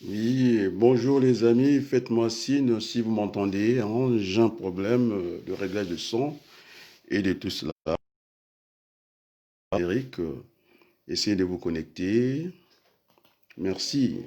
Oui, bonjour les amis, faites-moi signe si vous m'entendez, hein. J'ai un problème de réglage de son et de tout cela. Eric, essayez de vous connecter. Merci.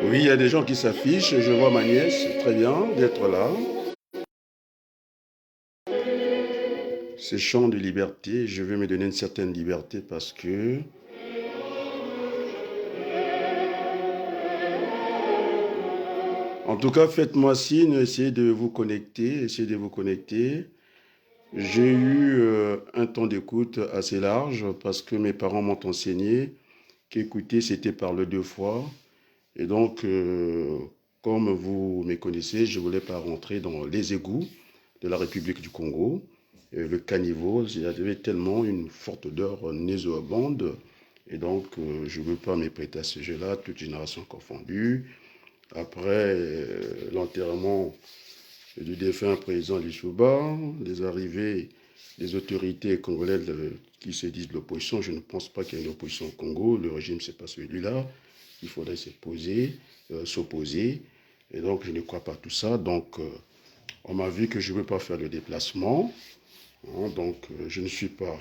Oui, il y a des gens qui s'affichent. Je vois ma nièce, très bien d'être là. Ces chants de liberté, je vais me donner une certaine liberté parce que, en tout cas, faites-moi signe, essayez de vous connecter, essayez de vous connecter. J'ai eu un temps d'écoute assez large parce que mes parents m'ont enseigné qu'écouter, c'était parler deux fois. Et donc, comme vous me connaissez, je ne voulais pas rentrer dans les égouts de la République du Congo. Le caniveau, il y avait tellement une forte odeur nauséabonde. Et donc, je ne veux pas me prêter à ce jeu-là, toute génération confondue. Après l'enterrement du défunt président Lissouba, les arrivées des autorités congolaises qui se disent de l'opposition, je ne pense pas qu'il y ait une opposition au Congo. Le régime, ce n'est pas celui-là. Il faudrait se poser, s'opposer. Et donc, je ne crois pas à tout ça. Donc, on m'a vu que je ne veux pas faire le déplacement. Hein, donc, je ne suis pas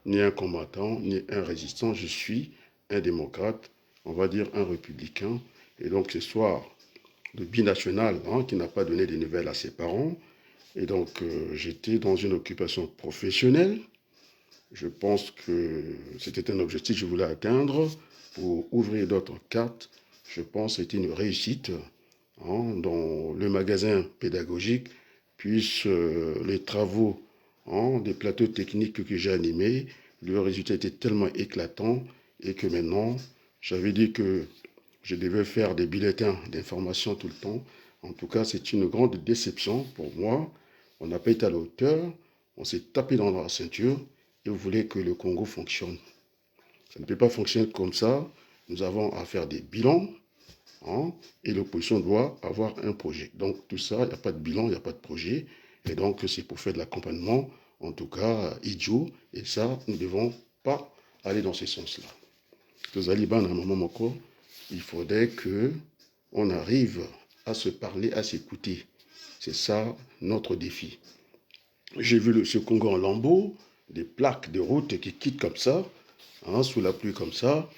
ni un combattant, ni un résistant. Je suis un démocrate, on va dire un républicain. Et donc, ce soir, le binational, hein, qui n'a pas donné des nouvelles à ses parents. Et donc, j'étais dans une occupation professionnelle. Je pense que c'était un objectif que je voulais atteindre pour ouvrir d'autres cartes. Je pense que c'était une réussite, hein, dans le magasin pédagogique, puis les travaux, hein, des plateaux techniques que j'ai animés. Le résultat était tellement éclatant et que maintenant, j'avais dit que je devais faire des bulletins d'information tout le temps. En tout cas, c'est une grande déception pour moi. On n'a pas été à la hauteur, on s'est tapé dans la ceinture et vous voulez que le Congo fonctionne. Ça ne peut pas fonctionner comme ça. Nous avons à faire des bilans, hein, et l'opposition doit avoir un projet. Donc tout ça, il n'y a pas de bilan, il n'y a pas de projet. Et donc c'est pour faire de l'accompagnement, en tout cas idiot. Et ça, nous ne devons pas aller dans ce sens-là. Tozaliban, à un moment encore, il faudrait que on arrive à se parler, à s'écouter. C'est ça notre défi. J'ai vu ce Congo en lambeaux, des plaques de route qui quittent comme ça, hein, sous la pluie comme ça.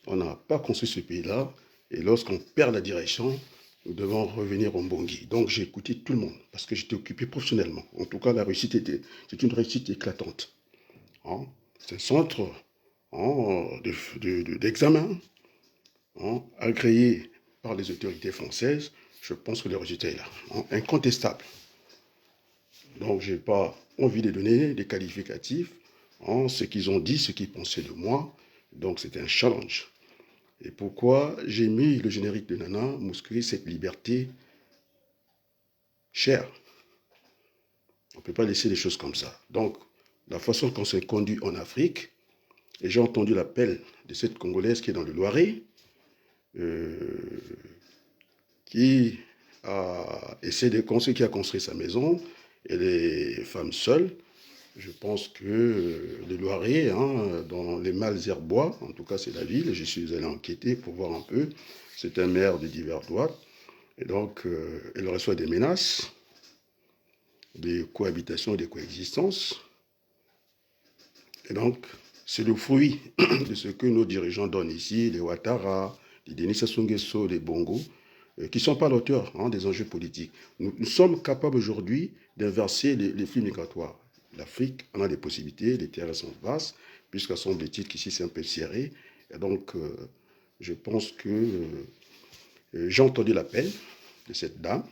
On n'a pas construit ce pays-là. Et lorsqu'on perd la direction, nous devons revenir au Mbongi. Donc j'ai écouté tout le monde parce que j'étais occupé professionnellement. En tout cas, c'est une réussite éclatante. Hein. C'est un centre, hein, d'examen, hein, agréé par les autorités françaises. Je pense que le résultat est là, hein, incontestable. Donc, je n'ai pas envie de donner des qualificatifs, hein, ce qu'ils ont dit, ce qu'ils pensaient de moi. Donc, c'était un challenge. Et pourquoi j'ai mis le générique de Nana Mouskouri, cette liberté chère. On ne peut pas laisser les choses comme ça. Donc, la façon qu'on s'est conduit en Afrique, et j'ai entendu l'appel de cette Congolaise qui est dans le Loiret, euh, qui a essayé de construire, qui a construit sa maison, et les femmes seules. Je pense que les Loiret, hein, dans les Malzerbois, en tout cas c'est la ville, je suis allé enquêter pour voir un peu. C'est un maire de divers droites. Et donc, elle reçoit des menaces, des cohabitations, des coexistences. Et donc, c'est le fruit de ce que nos dirigeants donnent ici, les Ouattara, les Denis Sassou Nguesso, les Bongo, qui ne sont pas l'auteur, hein, des enjeux politiques. Nous sommes capables aujourd'hui d'inverser les flux migratoires. L'Afrique en a des possibilités, les terres sont vastes, puisqu'elles sont des titres qu'ici c'est un peu serré. Et donc, je pense que j'ai entendu l'appel de cette dame.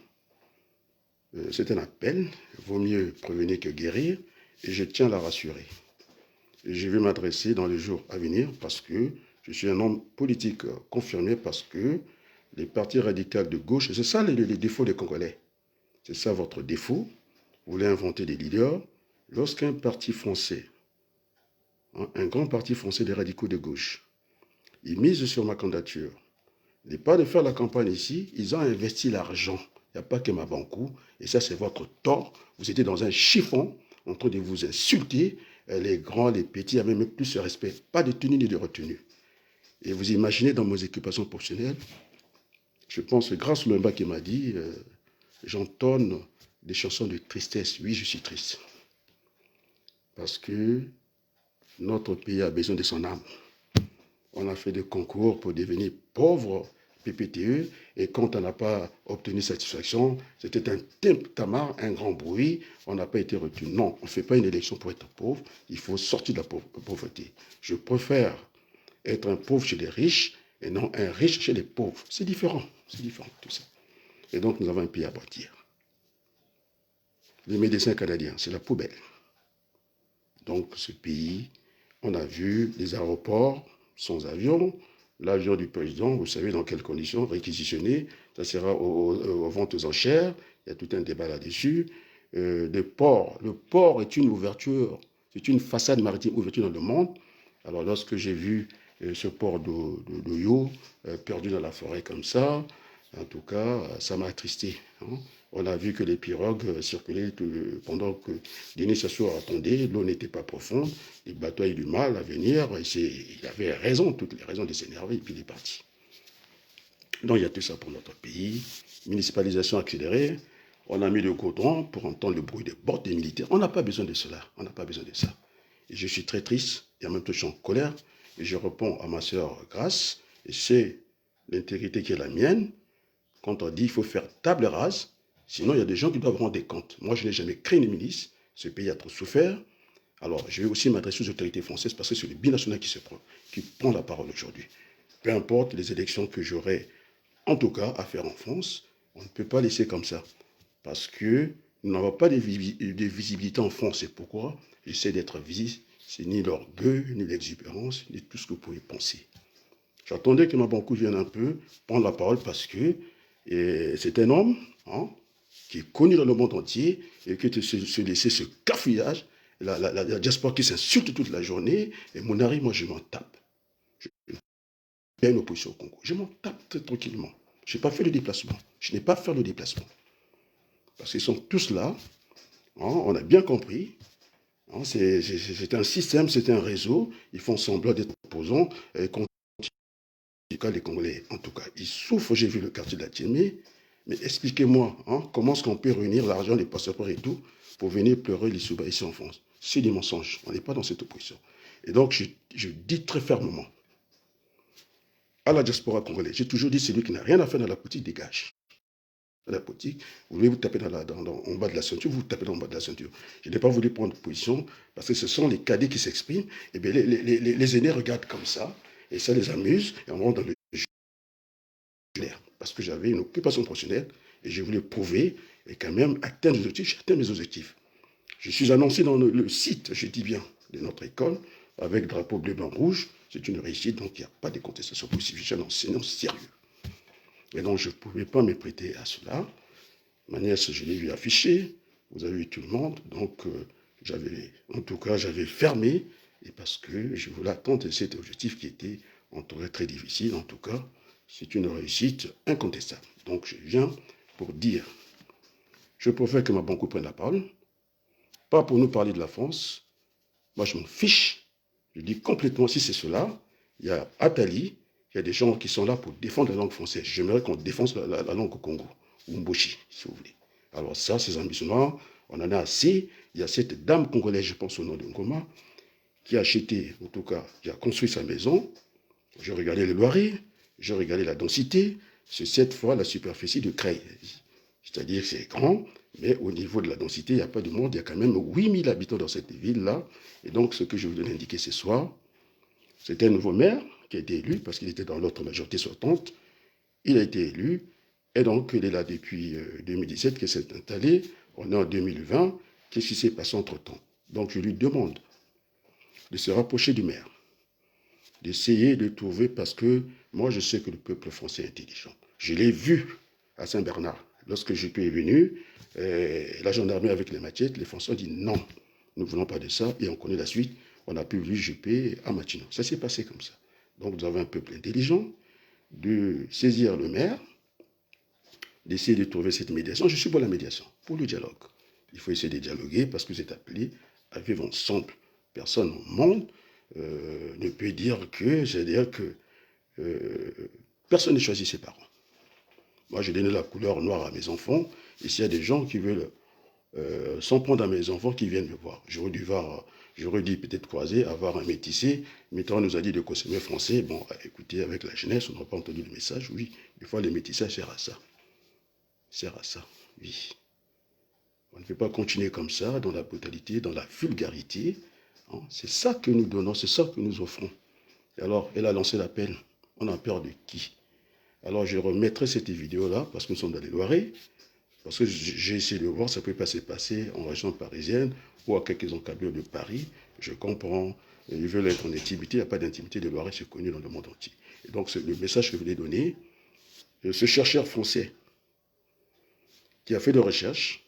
C'est un appel, il vaut mieux prévenir que guérir, et je tiens à la rassurer. Et je vais m'adresser dans les jours à venir parce que je suis un homme politique confirmé, parce que les partis radicaux de gauche, c'est ça les défauts des Congolais. C'est ça votre défaut. Vous voulez inventer des leaders. Lorsqu'un parti français, un grand parti français des radicaux de gauche, il mise sur ma candidature, il n'est pas de faire la campagne ici, ils ont investi l'argent. Il n'y a pas que ma banque. Et ça, c'est votre tort. Vous étiez dans un chiffon en train de vous insulter. Les grands, les petits avaient même plus ce respect. Pas de tenue ni de retenue. Et vous imaginez dans mes occupations professionnelles, je pense que grâce au Lumba qui m'a dit, j'entonne des chansons de tristesse. Oui, je suis triste. Parce que notre pays a besoin de son âme. On a fait des concours pour devenir pauvre, PPTE, et quand on n'a pas obtenu satisfaction, c'était un tamar, un grand bruit, on n'a pas été retenu. Non, on ne fait pas une élection pour être pauvre, il faut sortir de la pauvreté. Je préfère être un pauvre chez les riches et non un riche chez les pauvres. C'est différent tout ça. Et donc nous avons un pays à bâtir. Les médecins canadiens, c'est la poubelle. Donc ce pays, on a vu les aéroports sans avion, l'avion du président, vous savez dans quelles conditions, réquisitionné, ça sera aux ventes aux enchères, il y a tout un débat là-dessus. Le port est une ouverture, c'est une façade maritime ouverture dans le monde. Alors lorsque j'ai vu ce port d'Oyo perdu dans la forêt comme ça, en tout cas, ça m'a attristé. Hein. On a vu que les pirogues circulaient pendant que Denis Sassou attendait, l'eau n'était pas profonde, le bateau a eu du mal à venir, il avait raison, toutes les raisons de s'énerver, et puis il est parti. Donc il y a tout ça pour notre pays. Municipalisation accélérée, on a mis le goudron pour entendre le bruit des bottes des militaires. On n'a pas besoin de cela, on n'a pas besoin de ça. Et je suis très triste, et en même temps je suis en colère, et je réponds à ma sœur Grâce, et c'est l'intégrité qui est la mienne, quand on dit qu'il faut faire table rase, sinon il y a des gens qui doivent rendre des comptes. Moi je n'ai jamais créé une milice, ce pays a trop souffert. Alors je vais aussi m'adresser aux autorités françaises parce que c'est le binational qui prend la parole aujourd'hui. Peu importe les élections que j'aurai en tout cas à faire en France, on ne peut pas laisser comme ça. Parce que nous n'avons pas de visibilité en France. C'est pourquoi j'essaie d'être visible. C'est ni l'orgueil, ni l'exubérance, ni tout ce que vous pouvez penser. J'attendais que ma banque vienne un peu prendre la parole parce que c'est un homme qui est connu dans le monde entier et que de se laisser ce cafouillage, la diaspora qui s'insulte toute la journée, et mon arrive, moi je m'en tape. Il y a une opposition au Congo. Je m'en tape très tranquillement. Je n'ai pas fait le déplacement. Je n'ai pas fait le déplacement. Parce qu'ils sont tous là. On a bien compris. C'est un système, c'est un réseau. Ils font semblant d'être opposants. Et contre les Congolais, en tout cas, ils souffrent. J'ai vu le quartier de la Tiémé. Mais expliquez-moi, comment est-ce qu'on peut réunir l'argent des passeports et tout pour venir pleurer les Souba ici en France? C'est des mensonges. On n'est pas dans cette opposition. Et donc, je dis très fermement à la diaspora congolaise, j'ai toujours dit, celui qui n'a rien à faire dans la politique, dégage. Dans la politique, vous voulez vous taper en bas de la ceinture, vous tapez en bas de la ceinture. Je n'ai pas voulu prendre position parce que ce sont les cadets qui s'expriment. Et bien les aînés regardent comme ça et ça les amuse et on rentre dans le jeu. Parce que j'avais une occupation professionnelle et je voulais prouver et quand même atteindre mes objectifs. J'ai atteint mes objectifs. Je suis annoncé dans le site, je dis bien, de notre école avec drapeau bleu, blanc, rouge. C'est une réussite, donc il n'y a pas de contestation possible. Je suis un enseignant sérieux. Et donc, je ne pouvais pas me prêter à cela. Ma nièce, je l'ai vu afficher. Vous avez vu tout le monde. Donc, j'avais fermé. Et parce que je voulais atteindre cet objectif qui était, en tout cas, très difficile. En tout cas, c'est une réussite incontestable. Donc, je viens pour dire, je préfère que ma banque prenne la parole. Pas pour nous parler de la France. Moi, je m'en fiche. Je dis complètement, si c'est cela, il y a Attali, il y a des gens qui sont là pour défendre la langue française. J'aimerais qu'on défende la langue au Congo, ou Mboshi, si vous voulez. Alors ça, ces ambitions-là, on en a assez. Il y a cette dame congolaise, je pense au nom de Ngoma, qui a acheté, en tout cas, qui a construit sa maison. Je regardais le loyer, je regardais la densité, c'est cette fois la superficie de Creil. C'est-à-dire que c'est grand, mais au niveau de la densité, il n'y a pas de monde. Il y a quand même 8000 habitants dans cette ville-là. Et donc, ce que je voulais indiquer ce soir, c'était un nouveau maire qui a été élu, parce qu'il était dans l'autre majorité sortante. Il a été élu, et donc il est là depuis 2017, qu'il s'est installé. On est en 2020. Qu'est-ce qui s'est passé entre-temps? Donc, je lui demande de se rapprocher du maire, d'essayer de trouver, parce que moi, je sais que le peuple français est intelligent. Je l'ai vu à Saint-Bernard. Lorsque Juppé est venu, la gendarmerie avec les machettes, les Français ont dit non, nous ne voulons pas de ça. Et on connaît la suite. On a pu vu Juppé à Matignon. Ça s'est passé comme ça. Donc nous avons un peuple intelligent de saisir le maire, d'essayer de trouver cette médiation. Je suis pour la médiation, pour le dialogue. Il faut essayer de dialoguer parce que vous êtes appelés à vivre ensemble. Personne au monde ne peut dire que, c'est-à-dire que personne ne choisit ses parents. Moi, j'ai donné la couleur noire à mes enfants, et s'il y a des gens qui veulent s'en prendre à mes enfants, qui viennent me voir. J'aurais dit peut-être croiser, avoir un métissé. Mitterrand nous a dit de consommer français. Bon, écoutez, avec la jeunesse, on n'a pas entendu le message. Oui, des fois, les métissages servent à ça. Sert à ça, oui. On ne peut pas continuer comme ça, dans la brutalité, dans la vulgarité. Hein. C'est ça que nous donnons, c'est ça que nous offrons. Et alors, elle a lancé l'appel. On a peur de qui? Alors, je remettrai cette vidéo-là, parce que nous sommes dans les Loiret, parce que j'ai essayé de voir, ça peut pas se passer en région parisienne ou à quelques encablures de Paris. Je comprends, ils veulent être en intimité, il n'y a pas d'intimité, les Loiret, c'est connu dans le monde entier. Et donc, le message que je voulais donner, ce chercheur français qui a fait des recherches,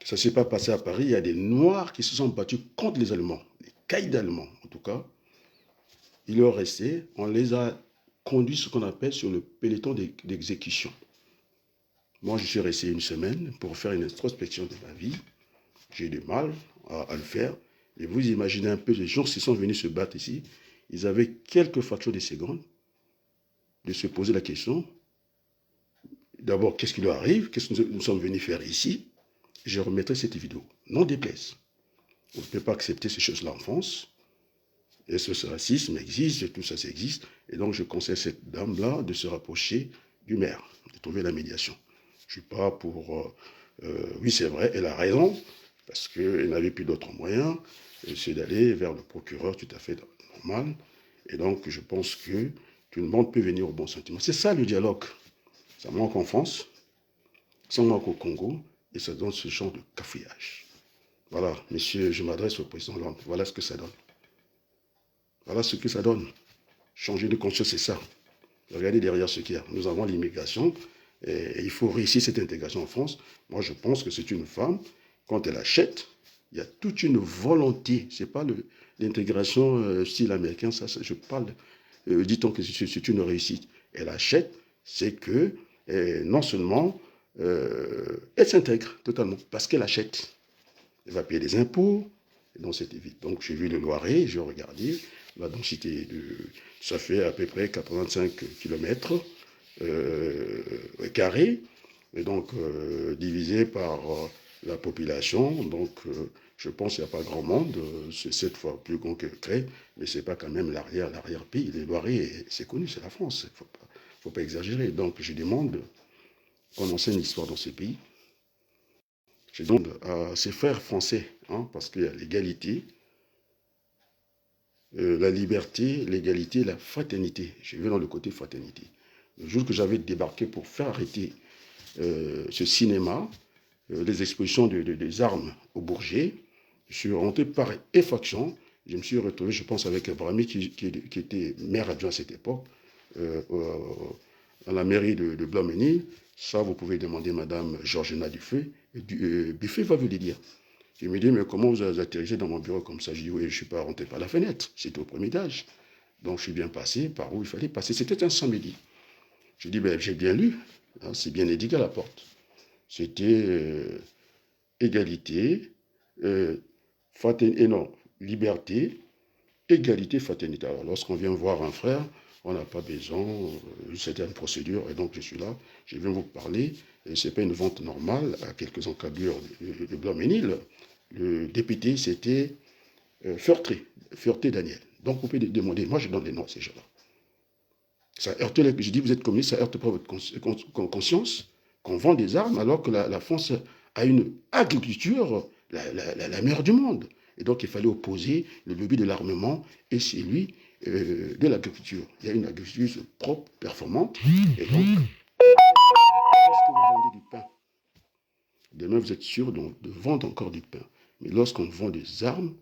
ça ne s'est pas passé à Paris, il y a des Noirs qui se sont battus contre les Allemands, les caïds allemands en tout cas. Ils leur restaient, on les a conduits ce qu'on appelle sur le peloton d'exécution. Moi, je suis resté une semaine pour faire une introspection de ma vie. J'ai eu du mal à le faire. Et vous imaginez un peu les gens qui sont venus se battre ici. Ils avaient quelques fractions de secondes de se poser la question. D'abord, qu'est-ce qui leur arrive? Qu'est-ce que nous sommes venus faire ici? Je remettrai cette vidéo. Non déplaise. On ne peut pas accepter ces choses-là en France. Et ce racisme existe, tout ça, ça existe. Et donc, je conseille à cette dame-là de se rapprocher du maire, de trouver la médiation. Je ne suis pas pour... oui, c'est vrai, elle a raison, parce qu'elle n'avait plus d'autres moyens. C'est d'aller vers le procureur tout à fait normal. Et donc, je pense que tout le monde peut venir au bon sentiment. C'est ça le dialogue. Ça manque en France, ça manque au Congo, et ça donne ce genre de cafouillage. Voilà, messieurs, je m'adresse au président Hollande. Voilà ce que ça donne. Voilà ce que ça donne. Changer de conscience, c'est ça. Regardez derrière ce qu'il y a. Nous avons l'immigration, et il faut réussir cette intégration en France. Moi, je pense que c'est une femme, quand elle achète, il y a toute une volonté. Ce n'est pas l'intégration style américain, ça, je parle, dit-on que c'est une réussite. Elle achète, c'est que non seulement elle s'intègre totalement, parce qu'elle achète. Elle va payer des impôts, et donc c'est évident. Donc j'ai vu le Loiret, j'ai regardé, la densité ça fait à peu près 85 km carrés, et donc divisé par la population, donc je pense qu'il n'y a pas grand monde, c'est 7 fois plus grand que Cré, mais ce n'est pas quand même l'arrière-pays. Les Loiret, c'est connu, c'est la France, il ne faut pas exagérer. Donc je demande qu'on enseigne l'histoire dans ce pays. Je demande à ses frères français, hein, parce qu'il y a l'égalité, la liberté, l'égalité, la fraternité. Je vais dans le côté fraternité. Le jour que j'avais débarqué pour faire arrêter ce cinéma, les expositions des armes au Bourget, je suis rentré par effraction. Je me suis retrouvé, je pense, avec Abrami, qui était maire adjoint à cette époque, à la mairie de Blanc-Ménil. Ça, vous pouvez demander Madame Georgina Dufay. Buffet va vous le dire. Je me dis, mais comment vous avez atterri dans mon bureau comme ça? Je dis, oui, je ne suis pas rentré par la fenêtre. C'était au premier étage. Donc, je suis bien passé par où il fallait passer. C'était un samedi. Je dis, ben, j'ai bien lu. Hein, c'est bien indiqué à la porte. C'était égalité, liberté, égalité, fraternité. Alors, lorsqu'on vient voir un frère, on n'a pas besoin d'une certaine procédure. Et donc, je suis là, je viens vous parler. Ce n'est pas une vente normale à quelques encablures de Blanc-Ménil. Le député, c'était Ferté Daniel. Donc, vous pouvez demander, moi je donne les noms à ces gens-là. Ça heurte, je dis, vous êtes communiste, ça heurte pas votre conscience qu'on vend des armes alors que la France a une agriculture, la meilleure du monde. Et donc, il fallait opposer le lobby de l'armement et celui de l'agriculture. Il y a une agriculture propre, performante. Et donc, lorsque vous vendez du pain, demain, vous êtes sûr de vendre encore du pain. Mais lorsqu'on vend des armes,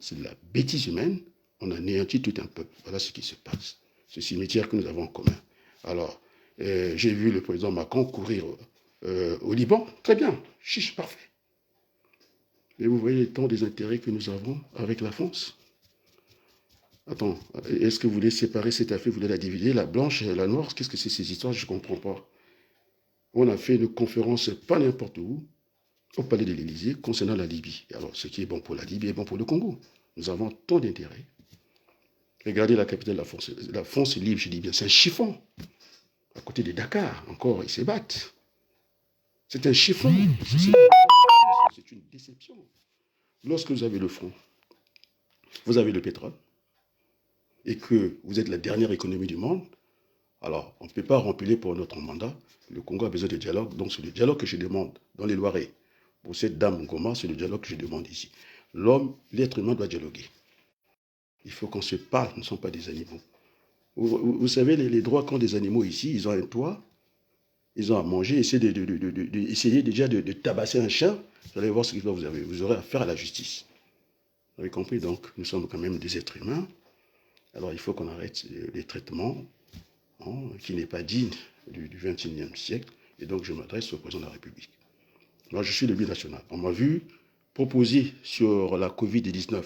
c'est de la bêtise humaine, on anéantit tout un peuple. Voilà ce qui se passe. Ce cimetière que nous avons en commun. Alors, J'ai vu le président Macron courir au Liban. Très bien, chiche, parfait. Mais vous voyez tant des intérêts que nous avons avec la France. Attends, est-ce que vous voulez séparer cette affaire, vous voulez la diviser, la blanche et la noire? Qu'est-ce que c'est ces histoires? Je ne comprends pas. On a fait une conférence, pas n'importe où, au palais de l'Élysée, concernant la Libye. Alors, ce qui est bon pour la Libye est bon pour le Congo. Nous avons tant d'intérêts. Regardez la capitale de la France. La France est libre, je dis bien, c'est un chiffon. À côté de Dakar, encore, ils se battent. C'est un chiffon. C'est une déception. Lorsque vous avez le front, vous avez le pétrole, et que vous êtes la dernière économie du monde, alors on ne peut pas remplir pour notre mandat. Le Congo a besoin de dialogue, donc c'est le dialogue que je demande dans les Loiret. Pour cette dame Ngoma, c'est le dialogue que je demande ici. L'homme, l'être humain doit dialoguer. Il faut qu'on se parle, nous ne sommes pas des animaux. Vous savez, les droits qu'ont des animaux ici, ils ont un toit, ils ont à manger, essayez déjà de tabasser un chat, vous allez voir ce qu'il va vous avez. Vous aurez affaire à la justice. Vous avez compris, donc nous sommes quand même des êtres humains. Alors il faut qu'on arrête les traitements qui n'est pas digne du XXIe siècle. Et donc je m'adresse au président de la République. Moi je suis le binational. On m'a vu proposer sur la Covid-19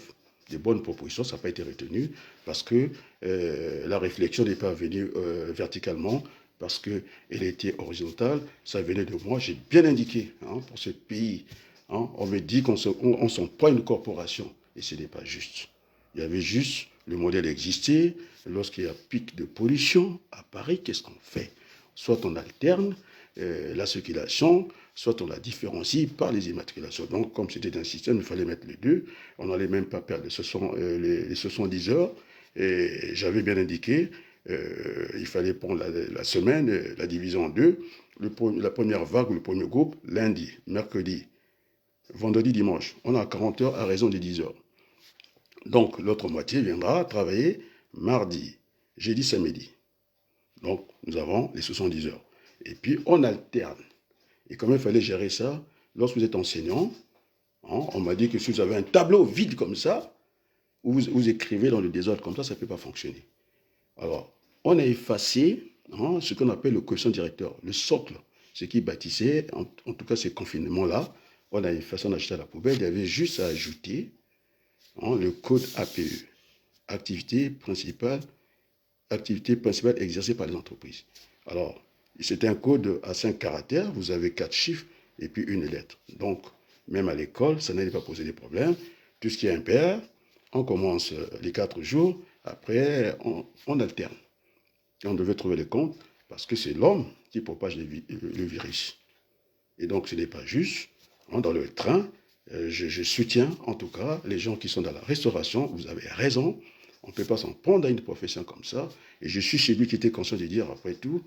des bonnes propositions, ça n'a pas été retenu parce que la réflexion n'est pas venue verticalement, parce qu'elle était horizontale, ça venait de moi. J'ai bien indiqué pour ce pays. On me dit qu'on ne sont pas une corporation et ce n'est pas juste. Il y avait juste, le modèle existait. Lorsqu'il y a pic de pollution à Paris, qu'est-ce qu'on fait? Soit on alterne la circulation, soit on la différencie par les immatriculations. Donc, comme c'était un système, il fallait mettre les deux. On n'allait même pas perdre les 70 heures. Et j'avais bien indiqué, il fallait prendre la semaine, la division en deux. La première vague, le premier groupe, lundi, mercredi, vendredi, dimanche. On a 40 heures à raison de 10 heures. Donc, l'autre moitié viendra travailler mardi, jeudi, samedi. Donc, nous avons les 70 heures. Et puis, on alterne. Et comment il fallait gérer ça? Lorsque vous êtes enseignant, on m'a dit que si vous avez un tableau vide comme ça, où vous écrivez dans le désordre comme ça ne peut pas fonctionner. Alors, on a effacé ce qu'on appelle le coefficient directeur, le socle, ce qui bâtissait, en tout cas ces confinements-là, on a effacé, on a jeté à la poubelle, il y avait juste à ajouter le code APE, activité principale exercée par les entreprises. Alors, c'est un code à 5 caractères, vous avez 4 chiffres et puis une lettre. Donc, même à l'école, ça n'allait pas poser des problèmes. Tout ce qui est impair, on commence les 4 jours, après on alterne. Et on devait trouver les comptes parce que c'est l'homme qui propage le virus. Et donc, ce n'est pas juste. Dans le train, je soutiens en tout cas les gens qui sont dans la restauration. Vous avez raison. On ne peut pas s'en prendre à une profession comme ça. Et je suis celui qui était conscient de dire, après tout,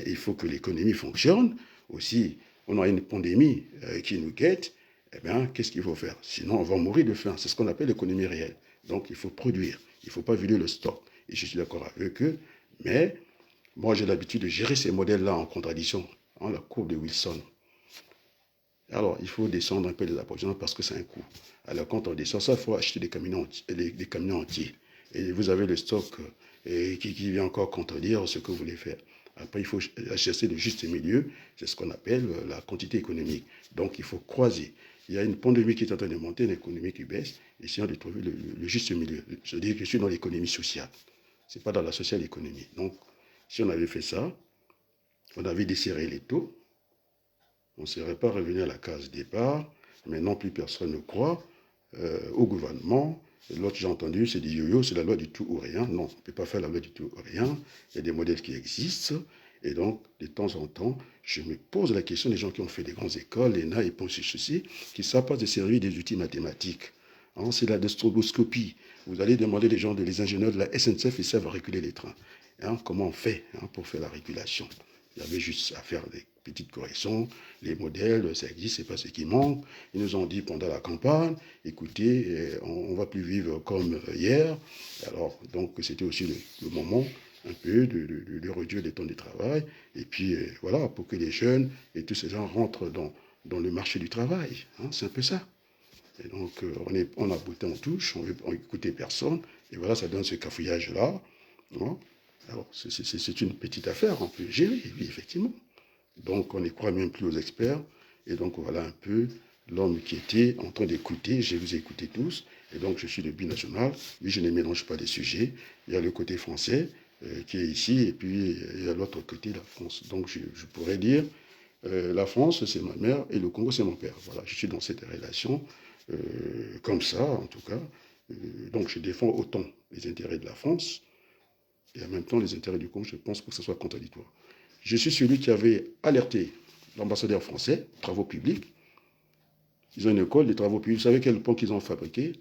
il faut que l'économie fonctionne. Aussi, on a une pandémie qui nous guette. Eh bien, qu'est-ce qu'il faut faire? Sinon, on va mourir de faim. C'est ce qu'on appelle l'économie réelle. Donc, il faut produire. Il ne faut pas vider le stock. Et je suis d'accord avec eux. Mais moi, j'ai l'habitude de gérer ces modèles-là en contradiction. La courbe de Wilson. Alors, il faut descendre un peu les approvisionnements parce que c'est un coût. Alors, quand on descend ça, il faut acheter des camions entiers. Et vous avez le stock qui vient encore contredire ce que vous voulez faire. Après, il faut chercher le juste milieu. C'est ce qu'on appelle la quantité économique. Donc, il faut croiser. Il y a une pandémie qui est en train de monter, une économie qui baisse. Essayons de trouver le juste milieu. Je dis que je suis dans l'économie sociale. Ce n'est pas dans la sociale économie. Donc, si on avait fait ça, on avait desserré les taux. On ne serait pas revenu à la case départ. Maintenant, plus personne ne croit au gouvernement. L'autre, j'ai entendu, c'est du yo-yo, c'est la loi du tout ou rien. Non, on ne peut pas faire la loi du tout ou rien. Il y a des modèles qui existent. Et donc, de temps en temps, je me pose la question des gens qui ont fait des grandes écoles, l'ENA et Ponce ceci, qui ne savent pas se servir des outils mathématiques. C'est la stroboscopie. Vous allez demander les ingénieurs de la SNCF, ils savent réguler les trains. Comment on fait pour faire la régulation? Il y avait juste à faire des petites corrections. Les modèles, ça existe, c'est pas ce qui manque. Ils nous ont dit pendant la campagne, écoutez, on ne va plus vivre comme hier. Alors, donc, c'était aussi le moment un peu de réduire les temps de travail. Et puis, voilà, pour que les jeunes et tous ces gens rentrent dans le marché du travail. C'est un peu ça. Et donc, on a botté en touche, on ne veut écouter personne. Et voilà, ça donne ce cafouillage-là. Alors, c'est une petite affaire, on peut gérer, oui, effectivement. Donc, on ne croit même plus aux experts. Et donc, voilà un peu l'homme qui était en train d'écouter. Je vous ai écouté tous. Et donc, je suis de binational. Oui, je ne mélange pas les sujets. Il y a le côté français qui est ici. Et puis, il y a l'autre côté, la France. Donc, je pourrais dire, la France, c'est ma mère et le Congo, c'est mon père. Voilà, je suis dans cette relation, comme ça, en tout cas. Donc, je défends autant les intérêts de la France et en même temps les intérêts du Congo. Je pense que ce soit contradictoire. Je suis celui qui avait alerté l'ambassadeur français, travaux publics. Ils ont une école des travaux publics. Vous savez quel pont qu'ils ont fabriqué?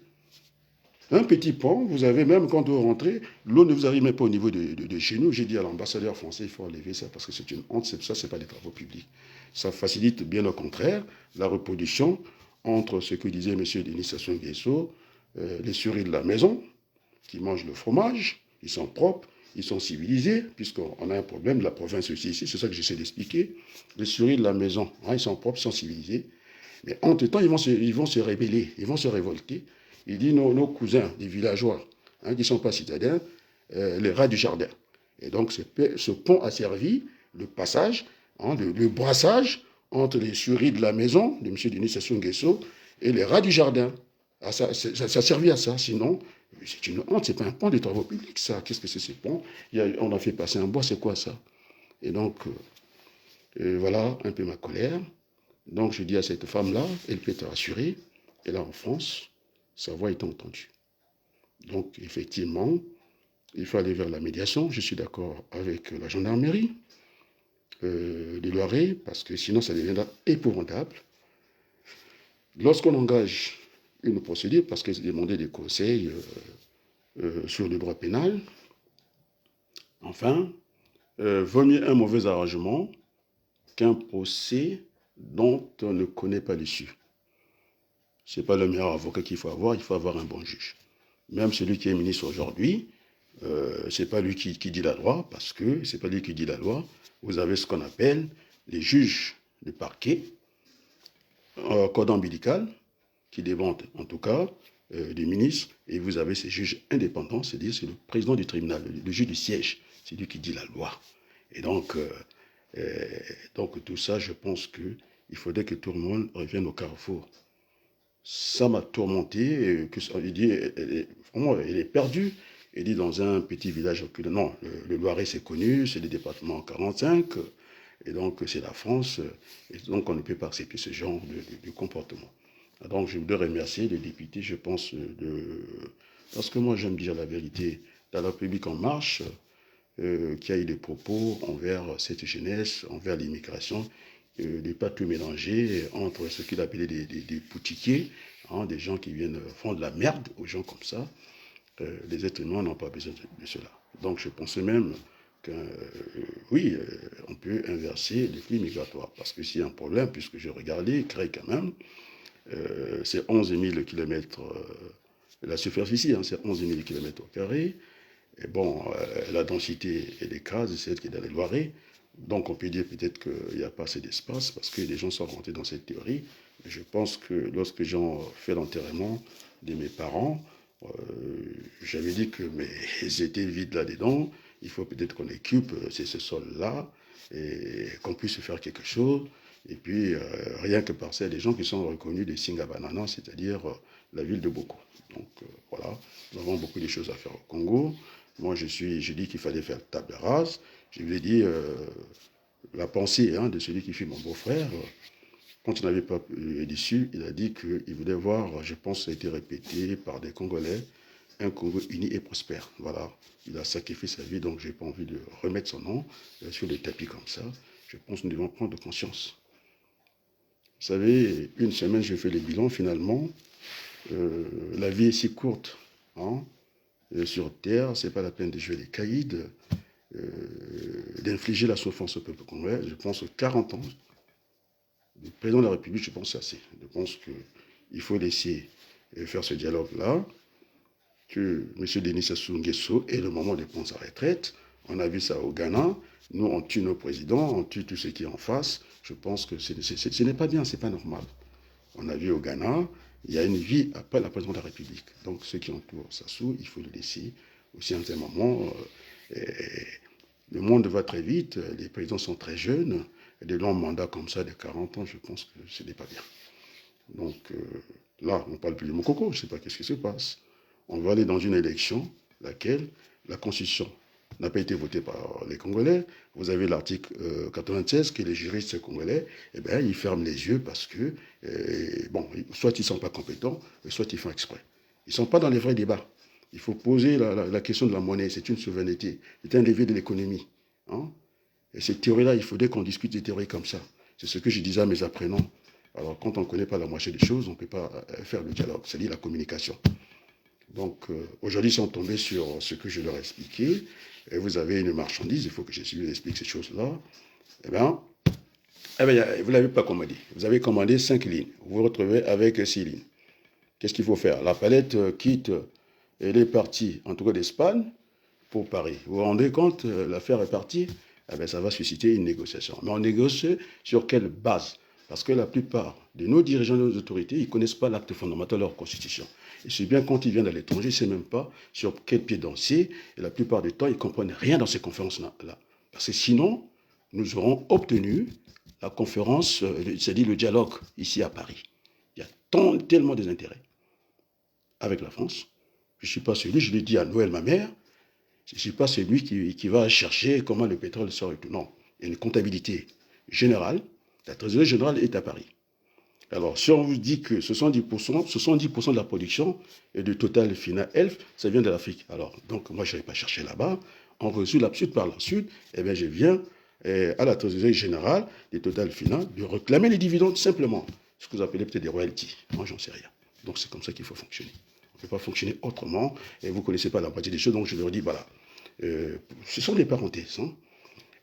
Un petit pont, vous avez même quand vous rentrez, l'eau ne vous arrive même pas au niveau de chez nous. J'ai dit à l'ambassadeur français, il faut enlever ça parce que c'est une honte, ça, c'est pas des travaux publics. Ça facilite bien au contraire la reproduction entre ce que disait M. Denis Sassou Nguesso, les souris de la maison, qui mangent le fromage, ils sont propres, ils sont civilisés, puisqu'on a un problème de la province aussi ici, c'est ça que j'essaie d'expliquer. Les souris de la maison, hein, ils sont propres, ils sont civilisés, mais entre-temps, ils vont se rébeller, ils vont se révolter. Il dit nos cousins, les villageois, hein, qui ne sont pas citadins, les rats du jardin. Et donc ce pont a servi le passage, hein, le brassage entre les souris de la maison de M. Denis Sassou Nguesso et les rats du jardin. Ah, ça a servi à ça, sinon c'est une honte, c'est pas un pont de travaux publics, ça. Qu'est-ce que c'est ce pont? On a fait passer un bois, c'est quoi ça? Et donc, voilà un peu ma colère. Donc, je dis à cette femme-là, elle peut être rassurée, et là en France, sa voix est entendue. Donc, effectivement, il faut aller vers la médiation. Je suis d'accord avec la gendarmerie de Loiret, parce que sinon, ça deviendra épouvantable. Lorsqu'on engage une procédure, parce que c'est demander des conseils sur le droit pénal, enfin, vaut mieux un mauvais arrangement qu'un procès dont on ne connaît pas l'issue. Ce n'est pas le meilleur avocat qu'il faut avoir, il faut avoir un bon juge. Même celui qui est ministre aujourd'hui, ce n'est pas lui qui dit la loi, parce que ce n'est pas lui qui dit la loi. Vous avez ce qu'on appelle les juges de parquet, code ombilical, qui dépendent en tout cas des ministres, et vous avez ces juges indépendants, c'est-à-dire c'est le président du tribunal, le juge du siège, c'est lui qui dit la loi. Et donc tout ça, je pense qu'il faudrait que tout le monde revienne au carrefour. Ça m'a tourmenté, il dit, vraiment, elle est perdue. Il dit dans un petit village reculé. Non, le Loiret c'est connu, c'est le département 45, et donc c'est la France, et donc on ne peut pas accepter ce genre de comportement. Donc je voudrais remercier les députés, je pense, parce que moi j'aime dire la vérité, dans la République en marche, qui a eu des propos envers cette jeunesse, envers l'immigration, de ne pas tout mélanger entre ce qu'il appelait des boutiquiers, hein, des gens qui viennent font de la merde aux gens comme ça. Les êtres humains n'ont pas besoin de cela. Donc je pense même que oui, on peut inverser les flux migratoires. Parce que s'il y a un problème, puisque j'ai regardé, crée quand même, c'est 11 000 km, la superficie, hein, c'est 11 000 km². Et bon, la densité est écrase, c'est elle qui est dans les Loirets. Donc on peut dire peut-être qu'il n'y a pas assez d'espace parce que les gens sont rentrés dans cette théorie. Mais je pense que lorsque j'ai fait l'enterrement de mes parents, j'avais dit que mais ils étaient vides là-dedans. Il faut peut-être qu'on occupe ce sol-là et qu'on puisse faire quelque chose. Et puis, rien que par ça, il y a des gens qui sont reconnus des Singabanana, c'est-à-dire la ville de Boko. Donc voilà, nous avons beaucoup de choses à faire au Congo. Moi, je dis qu'il fallait faire table rase. Je lui ai dit la pensée hein, de celui qui fut mon beau-frère. Quand il n'avait pas déçu, il a dit qu'il voulait voir, je pense que ça a été répété par des Congolais, un Congo uni et prospère. Voilà, il a sacrifié sa vie, donc je n'ai pas envie de remettre son nom sur le tapis comme ça. Je pense que nous devons prendre conscience. Vous savez, une semaine, je fais le bilan, finalement, la vie est si courte. Hein, sur Terre, ce n'est pas la peine de jouer les caïds, d'infliger la souffrance au peuple congolais. Je pense que 40 ans, le président de la République, je pense que c'est assez. Je pense qu'il faut laisser faire ce dialogue-là, que M. Denis Sassou Nguesso ait le moment de prendre sa retraite. On a vu ça au Ghana. Nous, on tue nos présidents, on tue tout ce qui est en face. Je pense que ce n'est pas bien, ce n'est pas normal. On a vu au Ghana, il y a une vie après la présidence de la République. Donc, ceux qui entourent Sassou, il faut le laisser aussi à un moment Le monde va très vite, les présidents sont très jeunes, et des longs mandats comme ça de 40 ans, je pense que ce n'est pas bien. Donc là, on ne parle plus de Mokoko, je ne sais pas qu'est-ce qui se passe. On va aller dans une élection, laquelle la Constitution n'a pas été votée par les Congolais. Vous avez l'article 96 que les juristes congolais, eh bien, ils ferment les yeux parce que, bon, soit ils ne sont pas compétents, soit ils font exprès. Ils ne sont pas dans les vrais débats. Il faut poser la question de la monnaie, c'est une souveraineté, c'est un levier de l'économie. Hein? Et cette théorie-là, il faudrait qu'on discute des théories comme ça. C'est ce que je disais à mes apprenants. Alors, quand on ne connaît pas la moitié des choses, on ne peut pas faire le dialogue, c'est-à-dire la communication. Donc, aujourd'hui, ils sont tombés sur ce que je leur ai expliqué. Et vous avez une marchandise, il faut que je vous explique ces choses-là. Eh bien, vous ne l'avez pas commandé. Vous avez commandé 5 lignes. Vous vous retrouvez avec 6 lignes. Qu'est-ce qu'il faut faire? La palette quitte, elle est partie, en tout cas d'Espagne, pour Paris. Vous vous rendez compte, l'affaire est partie, eh bien, ça va susciter une négociation. Mais on négocie sur quelle base? Parce que la plupart de nos dirigeants, de nos autorités, ils ne connaissent pas l'acte fondamental de leur constitution. Et c'est bien quand ils viennent à l'étranger, ils ne savent même pas sur quel pied danser. Et la plupart du temps, ils ne comprennent rien dans ces conférences-là. Parce que sinon, nous aurons obtenu la conférence, c'est-à-dire le dialogue ici à Paris. Il y a tellement des intérêts avec la France. Je ne suis pas celui, je l'ai dit à Noël, ma mère, je ne suis pas celui qui va chercher comment le pétrole sort et tout. Non, il y a une comptabilité générale. La trésorerie générale est à Paris. Alors, si on vous dit que 70% de la production de Total Fina Elf, ça vient de l'Afrique. Alors, donc, moi, je n'allais pas chercher là-bas. On reçoit la suite par la suite. Eh bien, je viens à la trésorerie générale de Total Fina de réclamer les dividendes simplement. Ce que vous appelez peut-être des royalties. Moi, j'en sais rien. Donc, c'est comme ça qu'il faut fonctionner. On ne peut pas fonctionner autrement. Et vous ne connaissez pas la moitié des choses. Donc, je leur dis, voilà. Ce sont des parenthèses. Hein.